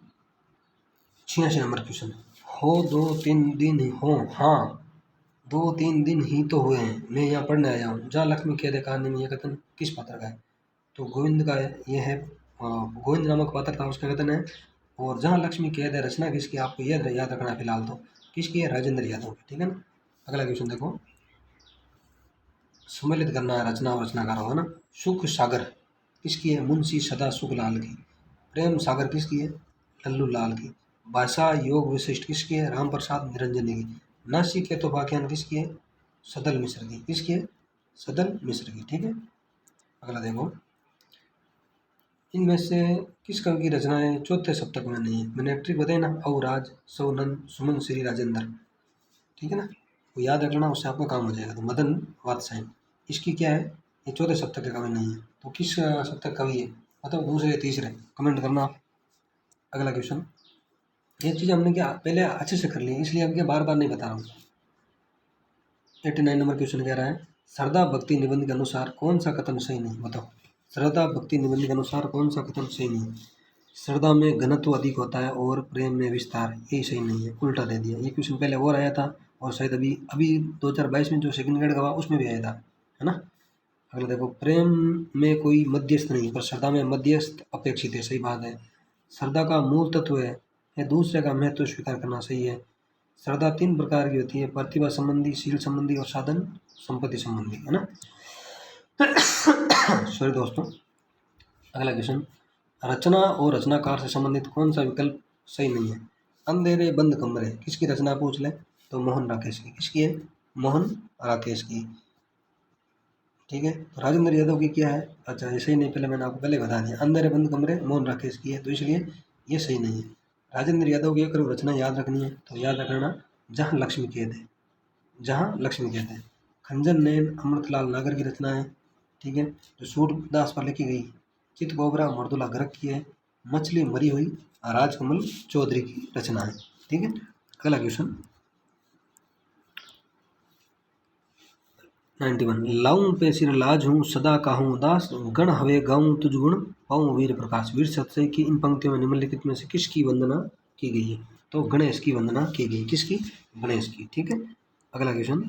86 नंबर क्वेश्चन, हो 2-3 दिन हो, हाँ 2-3 दिन ही तो हुए हैं, मैं यहाँ पढ़ने आया हूँ। जहाँ लक्ष्मी खेद है कहानी में यह कथन किस पात्र का है? तो गोविंद का है। ये है गोविंद नामक पात्र था, उसका कथन है। और जहाँ लक्ष्मी कैद है रचना किसकी? आपको याद रखना है फिलहाल तो। किसकी है? राजेंद्र यादव की। ठीक है ना। अगला क्वेश्चन देखो, सम्मिलित करना है रचना और रचनाकार हो, है ना। सुख सागर किसकी है? मुंशी सदा सुख लाल की। प्रेम सागर किसकी है? लल्लू लाल की। भाषा योग विशिष्ट किसकी है? राम प्रसाद निरंजनी की। नासिक है तो वाख्यान किसकी है? सदल मिश्र की। किसकी है? सदल मिश्र की। ठीक है। अगला देखो, इनमें से किस कवि की रचनाएं चौथे सप्तक में नहीं है? मैंने ट्रिक बताई ना, अवराज, सौनंद, सुमन, श्री राजेंद्र। ठीक है ना, वो याद रख लेना, उससे आपका काम हो जाएगा। तो मदन वात्सायन इसकी क्या है? ये चौथे सप्तक के कवि नहीं है। तो किस सप्तक कवि है मतलब? दूसरे तीसरे कमेंट करना आप। अगला क्वेश्चन, ये चीज़ हमने क्या पहले अच्छे से कर ली, इसलिए अब क्या बार बार नहीं बता रहा हूँ। 89 नंबर क्वेश्चन कह रहा है, श्रद्धा भक्ति निबंध के अनुसार कौन सा कथन सही नहीं? बताओ, श्रद्धा भक्ति निबंध के अनुसार कौन सा कथन सही नहीं? श्रद्धा में घनत्व अधिक होता है और प्रेम में विस्तार, ये सही नहीं है, उल्टा दे दिया। ये क्वेश्चन पहले और आया था और शायद अभी अभी 2022 में जो सेकंड ग्रेड का हुआ उसमें भी आया था, है ना। अगला देखो, प्रेम में कोई मध्यस्थ नहीं पर श्रद्धा में मध्यस्थ अपेक्षित है, सही बात है। श्रद्धा का मूल तत्व है या दूसरे का महत्व स्वीकार करना, सही है। श्रद्धा 3 प्रकार की होती है, प्रतिभा संबंधी, शील संबंधी और साधन संपत्ति संबंधी, है ना। सॉरी दोस्तों। अगला क्वेश्चन, रचना और रचनाकार से संबंधित कौन सा विकल्प सही नहीं है? अंधेरे बंद कमरे किसकी रचना पूछ ले? तो मोहन राकेश की। किसकी है? मोहन राकेश की। ठीक है। तो राजेंद्र यादव की क्या है? अच्छा ये सही नहीं, पहले मैंने आपको पहले बता दिया, अंधेरे बंद कमरे मोहन राकेश की है, तो इसलिए ये सही नहीं है। राजेंद्र यादव की अगर रचना याद रखनी है तो याद रखना, जहाँ लक्ष्मी कैद है, जहाँ लक्ष्मी कैद है। खंजन नयन अमृतलाल नागर की रचना है। ठीक है। जो सूरदास पर लिखी गई। चित गोबरा मर्दुला गर्ग की है। मछली मरी हुई राजकमल चौधरी की रचना है। ठीक है। अगला क्वेश्चन 91, लाऊं पे सिर लाज हूँ सदा काहूँ उदास, गण हवे गाऊं तुझ गुण पाऊं वीर प्रकाश। वीर सत्सई की इन पंक्तियों में निम्नलिखित में से किसकी वंदना की गई है? तो गणेश की वंदना की गई। किसकी? गणेश की। ठीक है। अगला क्वेश्चन,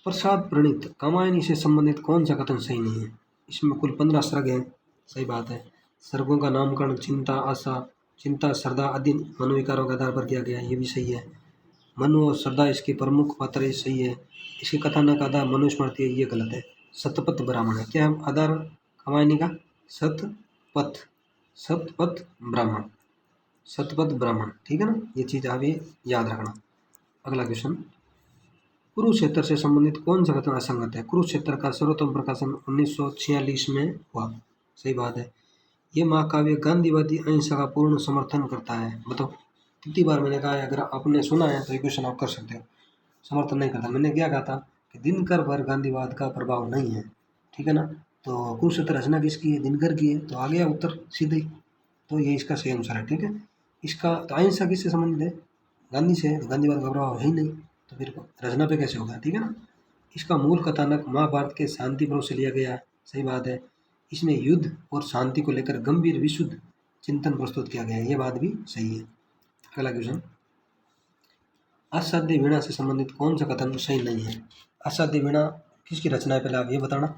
प्रसाद प्रणीत कामायनी से संबंधित कौन सा कथन सही नहीं है? इसमें कुल 15 सर्ग हैं, सही बात है। सर्गों का नामकरण चिंता, आशा, चिंता, श्रद्धा आदि मनोविकारों के आधार पर किया गया है, ये भी सही है। मनु और श्रद्धा इसके प्रमुख पात्र, ये सही है। इसके कथानक आधार मनुस्मृति है, ये गलत है। सतपथ ब्राह्मण है, क्या है आधार कामायनी का? सतपथ, सतपथ ब्राह्मण, सतपथ ब्राह्मण। ठीक है ना, ये चीज़ आप ये याद रखना। अगला क्वेश्चन, कुरुक्षेत्र से संबंधित कौन सा कथन असंगत है? कुरुक्षेत्र का सर्वोत्तम प्रकाशन 1946 में हुआ, सही बात है। ये महाकाव्य गांधीवादी अहिंसा का पूर्ण समर्थन करता है। बताओ कितनी बार मैंने कहा है, अगर आपने सुना है तो ये क्वेश्चन आप कर सकते हो। समर्थन नहीं करता, मैंने क्या कहा था कि दिनकर पर गांधीवाद का प्रभाव नहीं है। ठीक है ना। तो कुरुक्षेत्र रचना किसकी है? दिनकर की है, तो आ गया उत्तर सीधे ही। तो ये इसका सही आंसर है। ठीक है। इसका तो अहिंसा किससे संबंधित है? गांधी से है, तो गांधीवाद का प्रभाव है ही नहीं, तो फिर रचना पे कैसे होगा? ठीक है ना। इसका मूल कथानक महाभारत के शांति पर्व से लिया गया है, सही बात है। इसमें युद्ध और शांति को लेकर गंभीर विशुद्ध चिंतन प्रस्तुत किया गया है, ये बात भी सही है। अगला क्वेश्चन, असाध्य वीणा से संबंधित कौन सा कथन सही नहीं है? असाध्य वीणा किसकी रचना है पहले आप ये बताना।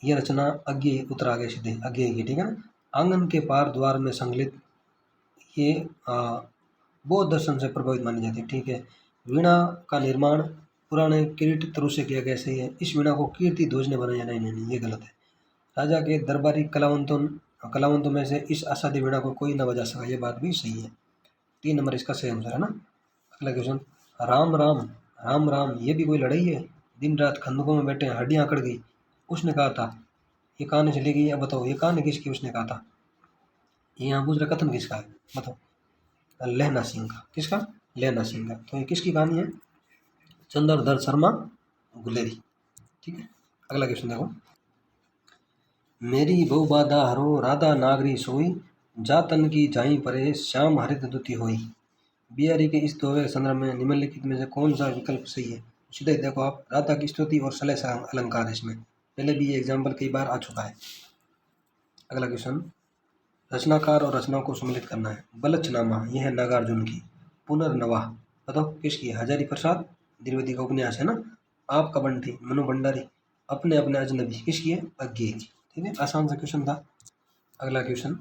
ये रचना अज्ञेय, उत्तर आगे सीधे अज्ञेय की। ठीक है ना। आंगन के पार द्वार में संकलित, ये बौद्ध दर्शन से प्रभावित मानी जाती है। ठीक है। वीणा का निर्माण पुराने किरीट तरु से किया गया, सही है। इस वीणा को कीर्ति ध्वज ने बनाया, नहीं नहीं नहीं, ये गलत है। राजा के दरबारी कलावंतों में से इस असाध्य वीणा को कोई न बजा सका, ये बात भी सही है। 3 नंबर इसका सही आंसर है ना। अगला क्वेश्चन, राम राम राम राम ये भी कोई लड़ाई है? दिन रात खंदकों में बैठे हड्डियां अकड़ गई, उसने कहा था। ये कहानी चली गई, अब बताओ ये कहानी किसकी? उसने कहा था। ये यहाँ पूछ रहा कथन किसका है, बताओ। लहना सिंह का। किसका? लहना सिंह का। तो ये किसकी कहानी है? चंद्रधर शर्मा गुलेरी। ठीक है। अगला क्वेश्चन देखो, मेरी बहु बाधा हरो राधा नागरी सोई, जातन की जाई परे श्याम हरित दुति होई। बिहारी के इस दोहे के संदर्भ में निम्नलिखित में से कौन सा विकल्प सही है? सीधे देखो आप, राधा की स्तुति और श्लेष अलंकार है इसमें, पहले भी ये एग्जाम्पल कई बार आ चुका है। अगला क्वेश्चन, रचनाकार और रचनाओं को सम्मिलित करना है। बलचनामा यह है नागार्जुन की। पुनर्नवाह बताओ किसकी है? हजारी प्रसाद द्विवेदी का उपन्यास है ना। आपका बंटी मनु भंडारी। अपने अपने अजनबी किसकी है? अज्ञे की। ठीक है, आसान सा क्वेश्चन था। अगला क्वेश्चन,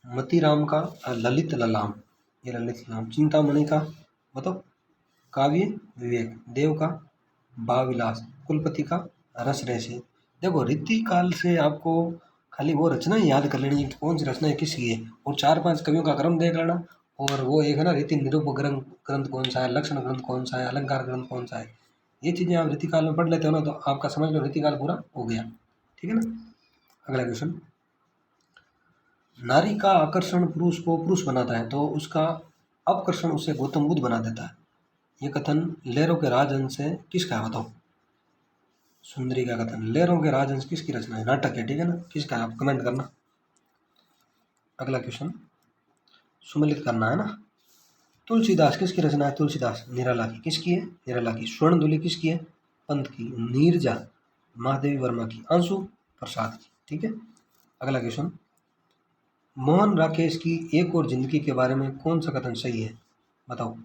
मतीराम का ललित ललाम, ये ललित ललाम। चिंतामणि का बताओ काव्य विवेक। देव का भावविलास। कुलपति का रस रहस्य। देखो रीति काल से आपको खाली वो रचना ही याद कर लेनी है कि कौन सी रचना है किसकी है, और 4-5 कवियों का क्रम देख लेना, और वो एक है ना रीति निरूपक ग्रंथ कौन सा है, लक्षण ग्रंथ कौन सा है, अलंकार ग्रंथ कौन सा है। ये चीज़ें आप रीतिकाल में पढ़ लेते हो ना, तो आपका समझ लो रीतिकाल पूरा हो गया। ठीक है ना। अगला क्वेश्चन, नारी का आकर्षण पुरुष को पुरुष बनाता है तो उसका अपकर्षण उसे गौतम बुद्ध बना देता है। ये कथन लहरों के राजहंस से किसका है बताओ? सुंदरी का कथन। लहरों के राजहंस किसकी रचना है? नाटक है। ठीक है ना, किसका है आप कमेंट करना। अगला क्वेश्चन, सुमेलित करना है ना। तुलसीदास किसकी रचना है? तुलसीदास निराला की। किसकी है? निराला की। स्वर्णदुली किसकी है? पंत की। नीरजा महादेवी वर्मा की। अंशु प्रसाद की। ठीक है। अगला क्वेश्चन, मोहन राकेश की एक और जिंदगी के बारे में कौन सा कथन सही है बताओ?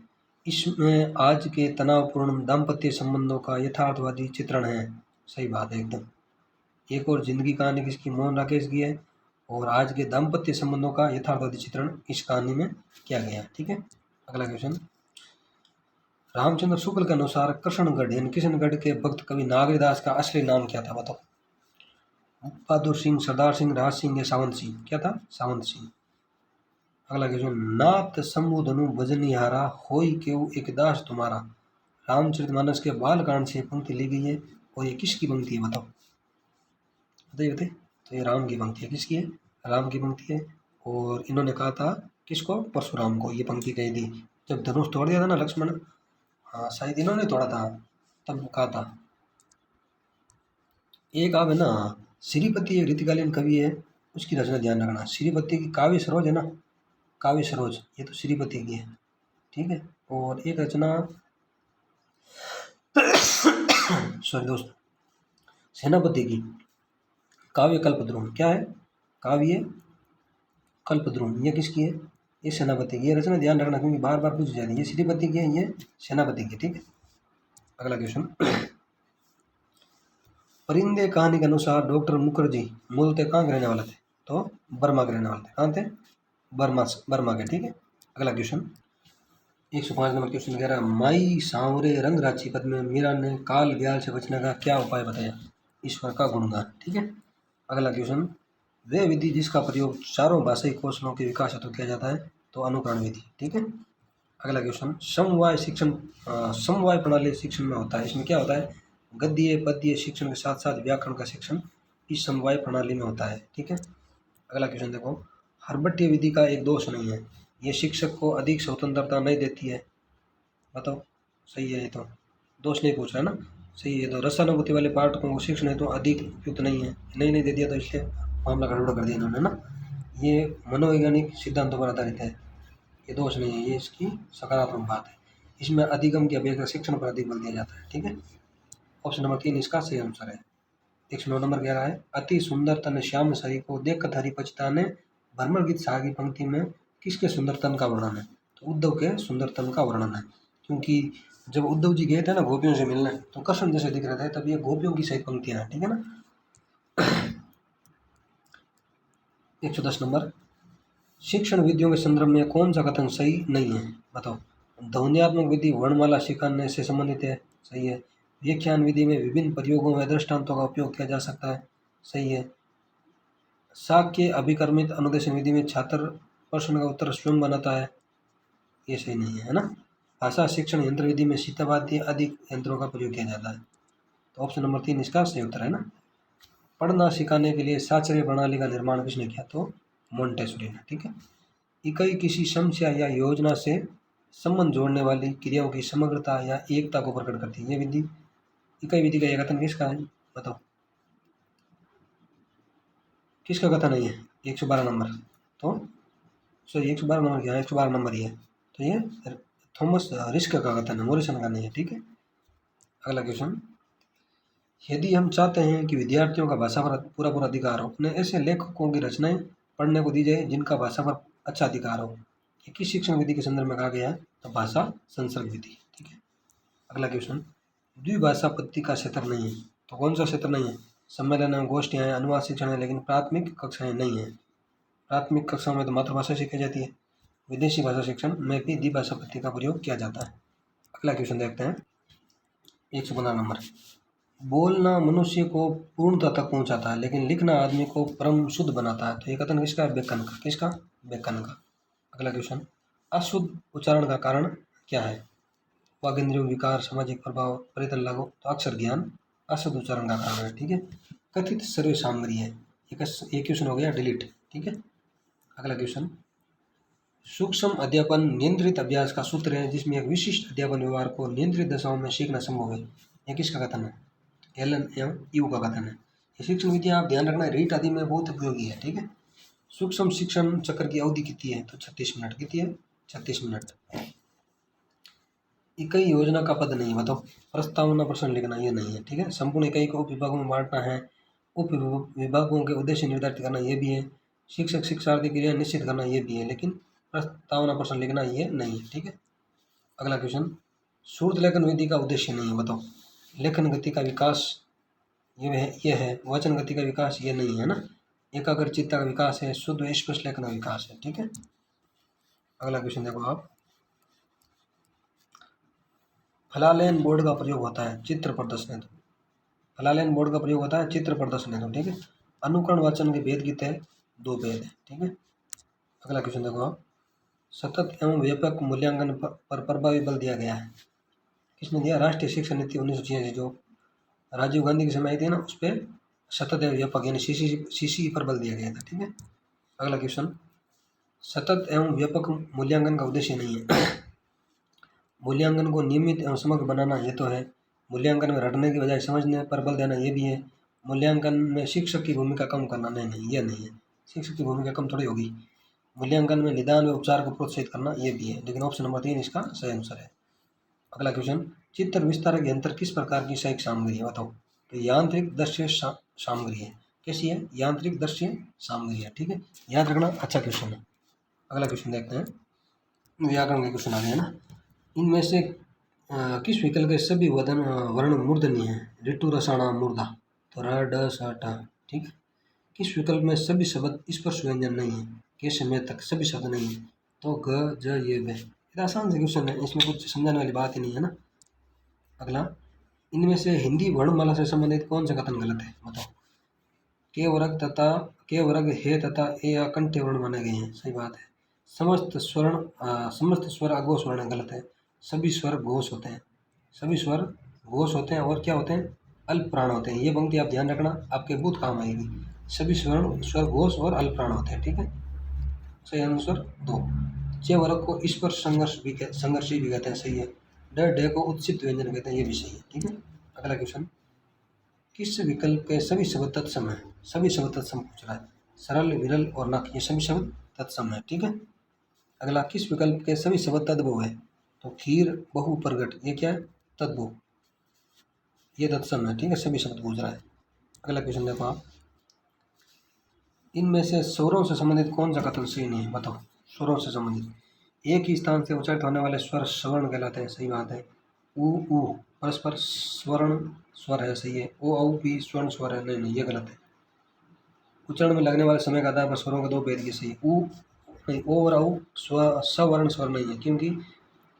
इसमें आज के तनावपूर्ण दाम्पत्य संबंधों का यथार्थवादी चित्रण है। सही बात है एकदम। एक और जिंदगी कहानी किसकी? मोहन राकेश की है, और आज के दाम्पत्य संबंधों का यथार्थवादी चित्रण इस कहानी में किया गया है। ठीक है। अगला क्वेश्चन, रामचंद्र शुक्ल के अनुसार कृष्णगढ़ यानी किशनगढ़ के भक्त कवि नागरीदास का असली नाम क्या था बताओ? बहादुर सिंह, सरदार सिंह, राज सिंह या सावंत सिंह? क्या था? सावंत सिंह। अगला क्वेश्चन, नाथ शंभु भजनिहारा होई केऊ एक दास तुम्हारा। रामचरितमानस के बालकांड से पंक्ति ली गई है, और ये किसकी पंक्ति है बताओ? बताइए बताइए। तो ये राम की पंक्ति है। किसकी है? राम की पंक्ति है। और इन्होंने कहा था किसको? परशुराम को ये पंक्ति कही थी जब धनुष तोड़ दिया था ना लक्ष्मण। हाँ शायद इन्होंने तोड़ा था, तब कहा था। एक आप है ना, श्रीपति एक रीतिकालीन कवि है, उसकी रचना ध्यान रखना। श्रीपति की काव्य सरोज है ना, काव्य सरोज, ये तो श्रीपति की है। ठीक है। और एक रचना सॉरी दोस्त, सेनापति की काव्य कल्पद्रुम। क्या है? काव्य कल्पद्रुम, ये किसकी है? ये सेनापति की। ये रचना ध्यान रखना क्योंकि बार बार पूछी जाती है। ये श्रीपति की है, ये सेनापति की। ठीक है। अगला क्वेश्चन, परिंदे कहानी के अनुसार डॉक्टर मुखर्जी मूलतः कहाँ के रहने वाले थे? तो बर्मा के रहने वाले थे। कहाँ थे? बर्मा के। ठीक है। अगला क्वेश्चन, 105 नंबर क्वेश्चन कह रहा है, माई सांवरे रंग राची पद में मीरा ने काल व्याल से बचने का क्या उपाय बताया? ईश्वर का गुणगान। ठीक है। अगला क्वेश्चन, वे विधि जिसका प्रयोग चारों भाषाई कौशलों के विकास हेतु किया जाता है? तो अनुकरण विधि। ठीक है। अगला क्वेश्चन, समवाय शिक्षण समवाय प्रणाली शिक्षण में होता है, इसमें क्या होता है? गद्य पद्य शिक्षण के साथ साथ व्याकरण का शिक्षण इस समवाय प्रणाली में होता है। ठीक है। अगला क्वेश्चन देखो, हर्बट्य विधि का एक दोष नहीं है, ये शिक्षक को अधिक स्वतंत्रता नहीं देती है। बताओ सही है? ये तो दोष नहीं पूछ रहा है ना, सही है। तो रसानुभूति वाले पाठकों को शिक्षण है तो अधिक उपयुक्त नहीं है, नहीं दे दिया तो इसलिए मामला गड़बड़ कर दिया इन्होंने ना। ये मनोवैज्ञानिक सिद्धांतों पर आधारित है, ये दोष नहीं है, ये इसकी सकारात्मक बात है। इसमें अधिगम की अपेक्षा शिक्षण पर अधिक बल दिया जाता है। ठीक है। ऑप्शन नंबर 3 इसका सही आंसर है। 109 नंबर कह रहा है, अति सुंदर तन श्याम सरी को देख हरि पछताने भ्रमर गीत सागर की पंक्ति में किसके सुंदर तन का वर्णन है? तो उद्धव के सुंदर तन का वर्णन है, क्योंकि जब उद्धव जी गए थे ना गोपियों से मिलने तो कृष्ण जैसे दिख रहे थे, तब ये गोपियों की सही पंक्तियां हैं। ठीक है ना। 110 नंबर, शिक्षण विधियों के संदर्भ में कौन सा कथन सही नहीं है बताओ? ध्वन्यात्मक विधि वर्णमाला सिखाने से संबंधित है। सही है। व्याख्यान विधि में विभिन्न प्रयोगों व दृष्टांतों का उपयोग किया जा सकता है। सही है। शाक्य अभिकर्मित अनुदेशन विधि में छात्र प्रश्न का उत्तर स्वयं बनाता है। ये सही नहीं है ना। भाषा शिक्षण यंत्र विधि में सीतावाद्य अधिक यंत्रों का प्रयोग किया जाता है। तो ऑप्शन नंबर 3 इसका सही उत्तर है ना। पढ़ना सिखाने के लिए साचर्य प्रणाली का निर्माण किसने किया? तो मोंटेसरी ने। ठीक है। इकाई किसी समस्या या योजना से संबंध जोड़ने वाली क्रियाओं की समग्रता या एकता को प्रकट करती है। ये विधि, इकाई विधि का यह कथन किसका है बताओ? किसका कथन है ये? 112 नंबर। तो सॉरी 112 नंबर क्या है, 112 नंबर ही है। तो ये थॉमस रिस्क का कथन है, मॉरिसन का नहीं है, ठीक है। अगला क्वेश्चन, यदि हम चाहते हैं कि विद्यार्थियों का भाषा पर पूरा पूरा अधिकार हो, उन्हें ऐसे लेखकों की रचनाएं पढ़ने को दी जाए जिनका भाषा पर अच्छा अधिकार हो। ये किस शिक्षण विधि के संदर्भ में कहा गया है? तो भाषा संसर्ग विधि, ठीक है। अगला क्वेश्चन, द्विभाषा पद्धति का क्षेत्र नहीं है, तो कौन सा क्षेत्र नहीं है? सम्मेलन है, गोष्ठियाँ हैं, अनुवाद शिक्षण है, लेकिन प्राथमिक कक्षाएं नहीं है। प्राथमिक कक्षाओं में तो मातृभाषा सीखी जाती है। विदेशी भाषा शिक्षण में भी द्विभाषा पद्धति का प्रयोग किया जाता है। अगला क्वेश्चन देखते हैं, 115 नंबर, बोलना मनुष्य को पूर्णता तक पहुंचाता है, लेकिन लिखना आदमी को परम शुद्ध बनाता है। तो ये कथन किसका है? बेकन का। किसका? बेकन का। अगला क्वेश्चन, अशुद्ध उच्चारण का कारण क्या है? वागेंद्रिय विकार, सामाजिक प्रभाव, परितल लागू। तो अक्षर ज्ञान अशुद्ध उच्चारण का कारण है, ठीक है। कथित सर्व सामग्री है, एक क्वेश्चन हो गया डिलीट, ठीक है। अगला क्वेश्चन, सूक्ष्म अध्यापन नियंत्रित अभ्यास का सूत्र है जिसमें एक विशिष्ट अध्यापन व्यवहार को नियंत्रित दशाओं में सीखना संभव है। यह किसका कथन है? एलन एवं यू का कथन है। ये शिक्षण विधि आप ध्यान रखना, रीट आदि में बहुत उपयोगी है, ठीक है। सूक्ष्म शिक्षण चक्र की अवधि कितनी है? तो 36 मिनट। कितनी है? 36 मिनट। इकाई योजना का पद नहीं है, बताओ। प्रस्तावना प्रश्न लिखना, ये नहीं है, ठीक है। संपूर्ण इकाई को उप विभागों में बांटना है, उप विभागों के उद्देश्य निर्धारित करना, ये भी है। शिक्षक शिक्षार्थी क्रिया निश्चित करना, ये भी है, लेकिन प्रस्तावना प्रश्न लिखना ये नहीं है, ठीक है। अगला क्वेश्चन, शुद्ध लेखन विधि का उद्देश्य नहीं है, बताओ। लेखन गति का विकास ये है, वचन गति का विकास ये नहीं है ना। एकाग्रचित्ता का विकास है, शुद्ध स्पष्ट लेखन का विकास है, ठीक है। अगला क्वेश्चन देखो आप, फलालेन बोर्ड का प्रयोग होता है चित्र प्रदर्शन हेतु। फलालेन बोर्ड का प्रयोग होता है चित्र प्रदर्शन हेतु, ठीक है। अनुकरण वाचन के भेद कितने हैं? 2 भेद है, ठीक है। अगला क्वेश्चन देखो आप, सतत एवं व्यापक मूल्यांकन पर प्रभावी बल दिया गया है, किसने दिया? राष्ट्रीय शिक्षा नीति 1986 जो राजीव गांधी के समय आई थी ना, उस पर सतत एवं व्यापक यानी सीसी पर बल दिया गया था, ठीक है। अगला क्वेश्चन, सतत एवं व्यापक मूल्यांकन का उद्देश्य नहीं है। मूल्यांकन को नियमित एवं समग्र बनाना ये तो है। मूल्यांकन में रटने की बजाय समझने पर बल देना, ये भी है। मूल्यांकन में शिक्षक की भूमिका कम करना, नहीं, ये नहीं है। शिक्षक की भूमिका कम थोड़ी होगी। मूल्यांकन में निदान व उपचार को प्रोत्साहित करना, ये भी है, लेकिन ऑप्शन नंबर 3 इसका सही आंसर है। अगला क्वेश्चन, चित्र विस्तारक यंत्र किस प्रकार की सहायक सामग्री है, बताओ। तो यांत्रिक दृश्य सामग्री है। कैसी है? यांत्रिक दृश्य सामग्री है, ठीक है। याद रखना, अच्छा क्वेश्चन है। अगला क्वेश्चन देखते हैं, व्याकरण के क्वेश्चन आ गए ना। इनमें से किस विकल्प के सभी वर्ण मूर्धन्य हैं? ऋतु रसाणा मूर्धा, तो र ड स ट, ठीक है। किस विकल्प में सभी शब्द स्पर्श व्यंजन नहीं है? के समय तक सभी शब्द नहीं है, तो ग ज ये वे। ये आसान से क्वेश्चन है, इसमें कुछ समझाने वाली बात ही नहीं है ना। अगला, इनमें से हिंदी वर्णमाला से संबंधित कौन सा कथन गलत है, बताओ। के वर्ग हे तथा ए अकंठ्य वर्ण माने गए हैं, सही बात है। समस्त स्वर अघोष वर्ण गलत है। सभी स्वर घोष होते हैं, सभी स्वर घोष होते हैं और क्या होते हैं? अल्प प्राण होते हैं। ये पंक्ति आप ध्यान रखना, आपके बहुत काम आएगी। सभी स्वर घोष और अल्प प्राण होते हैं, ठीक है। सही आंसर 2। चे वर्ग को स्पर्श संघर्षी भी कहते हैं, सही है। ड डे को उत्सित व्यंजन कहते हैं, ये भी सही है, ठीक है। अगला क्वेश्चन, किस विकल्प के सभी शब्द तत्सम है? सभी शब्द तत्सम पूछ रहा है। सरल, विरल और नख, ये सभी शब्द तत्सम है, ठीक है। अगला, किस विकल्प के सभी शब्द तद्भव है? तो खीर, बहु, प्रगट, ये क्या है? तद्भव, ये तत्सम है, ठीक है। सभी शब्द पूछ रहा है। अगला क्वेश्चन देखो आप, इनमें से स्वरों से संबंधित कौन सा कथन सही नहीं है, बताओ। स्वरों से संबंधित एक ही स्थान से उच्चारित होने वाले स्वर स्वर्ण कहलाते हैं, सही बात है। उ परस्पर स्वर्ण स्वर है, सही है। ओ औ भी स्वर्ण स्वर है, नहीं, ये गलत है। उच्चारण में लगने वाले समय का आधार पर स्वरों के 2 भेद की सही है। उ नहीं, ओ और औ सवर्ण स्वर नहीं है, क्योंकि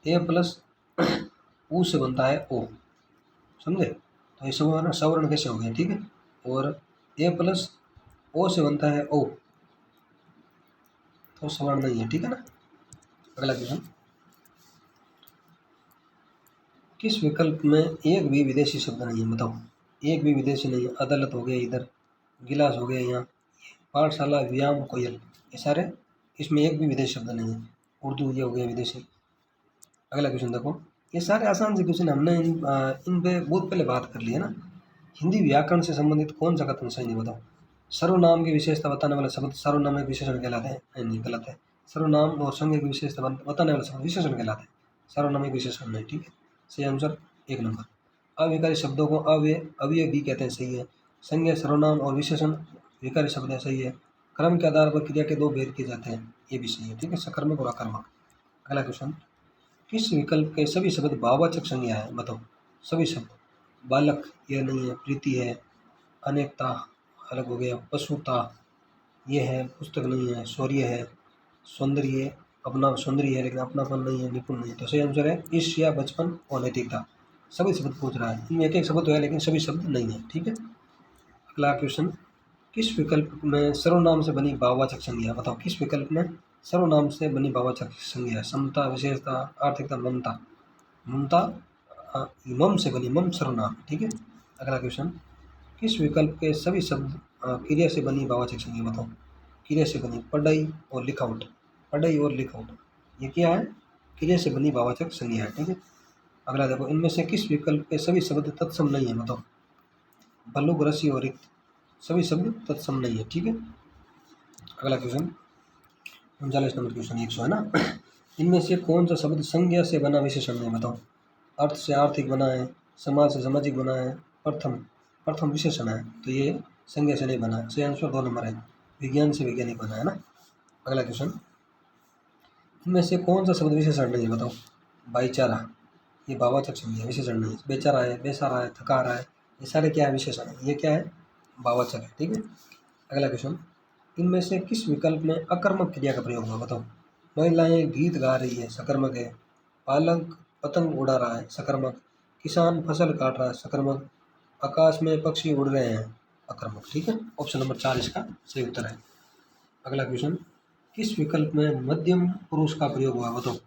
ए प्लस ऊ से बनता है ओ, समझे। तो ये सवर्ण कैसे हो गए, ठीक है। और ए प्लस ओ से बनता है ओ, तो सवर्ण नहीं है, ठीक है ना। अगला क्वेश्चन, किस विकल्प में एक भी विदेशी शब्द नहीं है, बताओ। एक भी विदेशी नहीं है। अदालत हो गया इधर, गिलास हो गया यहाँ, पाठशाला, व्यायाम, कोयल, ये सारे, इसमें एक भी विदेशी शब्द नहीं है। उर्दू ये हो गया विदेशी। अगला क्वेश्चन देखो, ये सारे आसान से क्वेश्चन, हमने इन पे बहुत पहले बात कर ली है ना। हिंदी व्याकरण से संबंधित कौन सा कथन सही नहीं, बताओ। सर्वनाम की विशेषता बताने वाले शब्द सर्वनाम एक विशेषण कहलाते हैं, नहीं, गलत है। सर्वनाम और संज्ञा की विशेषता बताने वाला शब्द विशेषण कहलाते हैं। सर्वनाम एक विशेषण नहीं, ठीक है। सही आंसर 1 नंबर। अविकारी शब्दों को अव्यय भी कहते हैं, सही है। संज्ञा, सर्वनाम और विशेषण विकारी शब्द है, सही है। क्रम के आधार पर क्रिया के दो भेद किए जाते हैं, ये भी सही है, ठीक है, सकर्मक और अकर्मक। अगला क्वेश्चन, किस विकल्प के सभी शब्द भाववाचक संज्ञा है, बताओ। सभी शब्द, बालक यह नहीं है, प्रीति है, अनेकता अलग हो गया, पशुता ये है, पुस्तक नहीं है, शौर्य है, सौंदर्य अपना सौंदर्य है लेकिन अपनापन नहीं है, निपुण नहीं है। तो सही आंसर है ईर्ष्या या बचपन और नैतिकता। सभी शब्द पूछ रहा है, इनमें एक एक शब्द तो है लेकिन सभी शब्द नहीं है, ठीक है। अगला क्वेश्चन, किस विकल्प में सर्वनाम से बनी भाववाचक संज्ञा, बताओ। किस विकल्प में सर्वनाम से बनी भाववाचक संज्ञा, समता, विशेषता, आर्थिकता, ममता। ममता मम से बनी, मम सर्वनाम, ठीक है। अगला क्वेश्चन, किस विकल्प के सभी शब्द क्रिया से बनी भाववाचक संज्ञा, बताओ। क्रिया से बनी, पढ़ाई और लिखावट। पढ़ाई और लिखावट ये क्या है, क्रिया से बनी भाववाचक संज्ञा है, ठीक है। अगला देखो, इनमें से किस विकल्प के सभी शब्द तत्सम नहीं है, बताओ। भल्लुक, रस्सी और रिक्त, सभी शब्द तत्सम नहीं है, ठीक है। अगला क्वेश्चन 39 नंबर क्वेश्चन 100 है ना। इनमें से कौन सा शब्द संज्ञा से बना विशेषण है, बताओ। अर्थ से आर्थिक बना है, समाज से सामाजिक बना है, प्रथम प्रथम विशेषण है, तो ये संज्ञा से नहीं बना है। सही आंसर 2 नंबर है, विज्ञान से वैज्ञानिक बना है ना। अगला क्वेश्चन, इनमें से कौन सा शब्द विशेषण नहीं है, बताओ। भाईचारा ये भाववाचक संज्ञा है, विशेषण नहीं है। बेचारा है, बेसहारा है, थका रहा है, ये सारे क्या है, विशेषण है, ये क्या है, भाववाचक है, ठीक है। अगला क्वेश्चन, इनमें से किस विकल्प में अकर्मक क्रिया का प्रयोग हुआ, बताओ। महिलाएं गीत गा रही है, सकर्मक है। बालक पतंग उड़ा रहा है, सकर्मक। किसान फसल काट रहा है, सकर्मक। आकाश में पक्षी उड़ रहे हैं, अकर्मक, ठीक है। ऑप्शन नंबर 4 इसका सही उत्तर है। अगला क्वेश्चन, किस विकल्प में मध्यम पुरुष का प्रयोग हुआ, बताओ।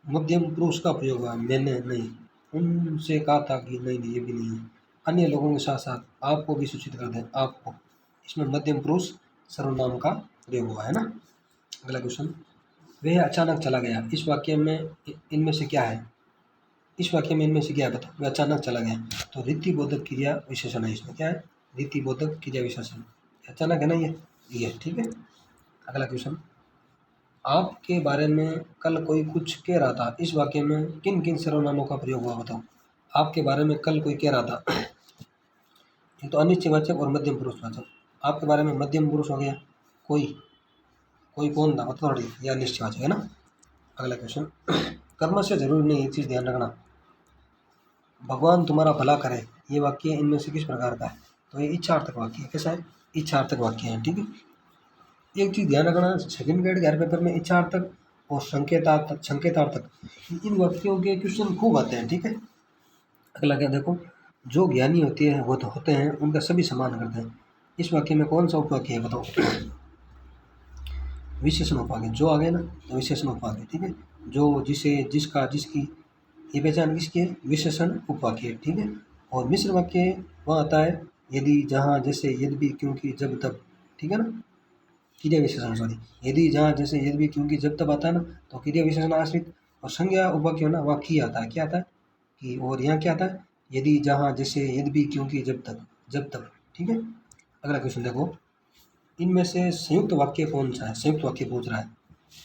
मध्यम पुरुष का प्रयोग हुआ, मैंने नहीं, उनसे कहा था कि नहीं नहीं, ये भी नहीं है। अन्य लोगों के साथ साथ आपको भी सूचित कर दें, आपको। इसमें मध्यम पुरुष सर्वनाम का प्रयोग हुआ है ना। अगला क्वेश्चन, वह अचानक चला गया, इस वाक्य में इनमें से क्या है। इस वाक्य में इनमें से क्या है, बताओ। वह अचानक चला गया, तो रीतिबोधक क्रिया विशेषण है, इसमें क्या है, रीतिबोधक क्रिया विशेषण। अचानक है ना ये ठीक है। अगला क्वेश्चन, आपके बारे में कल कोई कुछ कह रहा था, इस वाक्य में किन किन सर्वनामों का प्रयोग हुआ, बताओ। आपके बारे में कल कोई कह रहा था, एक तो अनिश्चयवाचक और मध्यम पुरुषवाचक। आपके बारे में मध्यम पुरुष हो गया, कोई कोई कौन था, अथॉरिटी, या अनिश्चयवाचक है ना। अगला क्वेश्चन, कर्म से जरूरी नहीं, एक चीज़ ध्यान रखना, भगवान तुम्हारा भला करे, ये वाक्य इनमें से किस प्रकार का है, तो ये इच्छार्थक वाक्य है। कैसा है, इच्छार्थक वाक्य है, ठीक है। एक चीज़ ध्यान रखना, सेकंड ग्रेड के हर पेपर में इच्छार्थक और संकेतार्थक इन वाक्यों के क्वेश्चन खूब आते हैं, ठीक है। अगला क्या देखो, जो ज्ञानी होते हैं वो तो होते हैं, उनका सभी समान करते हैं। इस वाक्य में कौन सा उपवाक्य है, बताओ। विशेषण उपवाक्य, जो आ गया ना तो विशेषण उपवाक्य, ठीक है। जो, जिसे, जिसका, जिसकी, ये पहचान किसकी है, विशेषण उपवाक्य, ठीक है। और मिश्र वाक्य वहाँ आता है यदि, जहाँ, जैसे, यद्यपि, क्योंकि, जब, तब, ठीक है ना। क्रिया विशेषण, सॉरी, यदि, जहाँ, जैसे, यद्यपि, क्योंकि, जब, तब आता है ना, तो क्रिया विशेषण आश्रित। और संज्ञा उपवाक्य ना वहाँ की आता है, क्या आता है कि, और यहाँ क्या आता है, यदि, जहाँ, जैसे, यद्यपि, क्योंकि, जब तक, जब तक, ठीक है। अगला क्वेश्चन देखो, इनमें से संयुक्त वाक्य कौन सा है, संयुक्त वाक्य पूछ रहा है,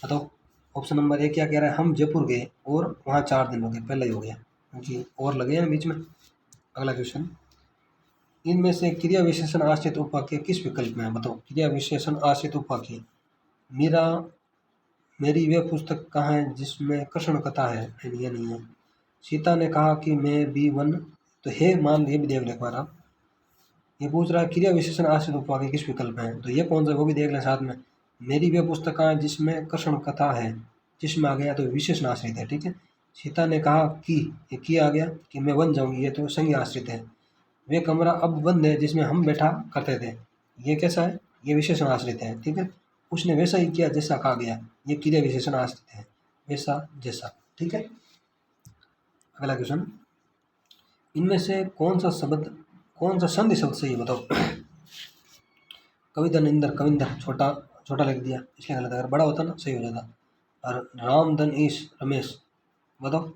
बताओ। ऑप्शन नंबर 1 क्या कह रहा है, हम जयपुर गए और वहाँ 4 दिन हो गए, पहले ही हो गया क्योंकि और लगे हैं बीच में। अगला क्वेश्चन, इनमें से क्रिया विशेषण आश्रित उपवाक्य किस विकल्प में है, बताओ। क्रिया विशेषण आश्रित उपवाक्य, मेरा, मेरी वह पुस्तक कहाँ है जिसमें कृष्ण कथा है, ये नहीं है। सीता ने कहा कि मैं भी वन, तो हे मान, ये भी देख ले एक बार आप। ये पूछ रहा है क्रिया विशेषण आश्रित उपवाक्य किस विकल्प में है, तो ये कौन सा, वो भी देख लें साथ में। मेरी वह पुस्तक कहाँ है जिसमें कृष्ण कथा है, जिसमें आ गया तो विशेषण आश्रित है, ठीक है। सीता ने कहा कि, ये की आ गया कि मैं बन जाऊंगी, ये तो संज्ञा आश्रित है। वे कमरा अब बंद है जिसमें हम बैठा करते थे, ये कैसा है, ये विशेषण आश्रित है, ठीक है। उसने वैसा ही किया जैसा कहा गया, ये क्रिया विशेषण आश्रित है, वैसा, जैसा, ठीक है। अगला क्वेश्चन, इनमें से कौन सा शब्द, कौन सा संधि शब्द सही है, बताओ। कविता इंदर, कविंदर, छोटा छोटा लिख दिया, इसलिए गलत है, अगर बड़ा होता ना सही हो जाता। और रामधन ईश रमेश, बताओ,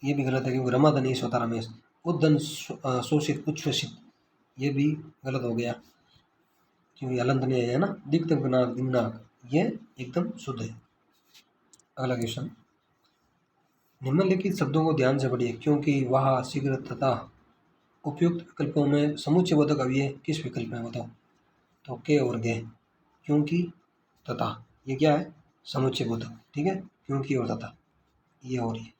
ये भी गलत है क्योंकि रमाधन ईश होता रमेश। उद्धन शोषित, उच्छ्वसित, ये भी गलत हो गया क्योंकि हलंत नहीं है ना। दिक्तनाक, दिमनाक, ये एकदम शुद्ध है। अगला क्वेश्चन, निम्नलिखित शब्दों को ध्यान से पढ़िए क्योंकि वह, शीघ्र तथा उपयुक्त विकल्पों में समुच्चय बोधक अव्यय किस विकल्प में बताओ। तो के और गे, क्योंकि तथा, ये क्या है, समुच्चय बोधक। ठीक है, क्योंकि और तथा, ये और ये।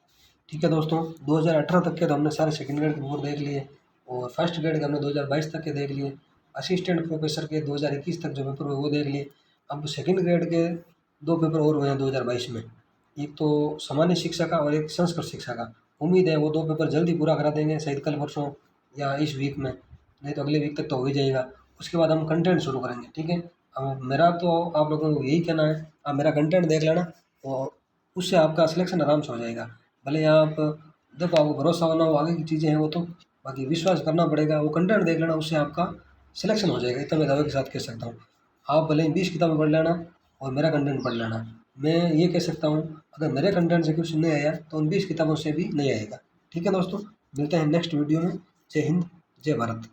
ठीक है दोस्तों, 2018 तक के तो हमने सारे सेकंड ग्रेड के पेपर देख लिए और फर्स्ट ग्रेड के हमने 2022 तक के देख लिए। असिस्टेंट प्रोफेसर के 2021 तक जो पेपर हुए वो देख लिए। अब सेकंड ग्रेड के 2 पेपर और हुए हैं 2022 में, एक तो सामान्य शिक्षा का और एक संस्कृत शिक्षा का। उम्मीद है वो 2 पेपर जल्दी पूरा करा देंगे, शायद कल परसों या इस वीक में, नहीं तो अगले वीक तक तो हो ही जाएगा। उसके बाद हम कंटेंट शुरू करेंगे। ठीक है, अब मेरा तो आप लोगों को यही कहना है, आप मेरा कंटेंट देख लेना और उससे आपका सिलेक्शन आराम से हो जाएगा। भले आप, देखो आपको भरोसा होना हो आगे की चीज़ें हैं वो तो, बाकी विश्वास करना पड़ेगा। वो कंटेंट देख लेना, उससे आपका सिलेक्शन हो जाएगा, इतना मैं दावे के साथ कह सकता हूँ। आप भले ही 20 किताबें पढ़ लेना और मेरा कंटेंट पढ़ लेना, मैं ये कह सकता हूँ अगर मेरे कंटेंट से कुछ नहीं आया तो उन 20 किताबों से भी नहीं आएगा। ठीक है दोस्तों, मिलते हैं नेक्स्ट वीडियो में। जय हिंद, जय भारत।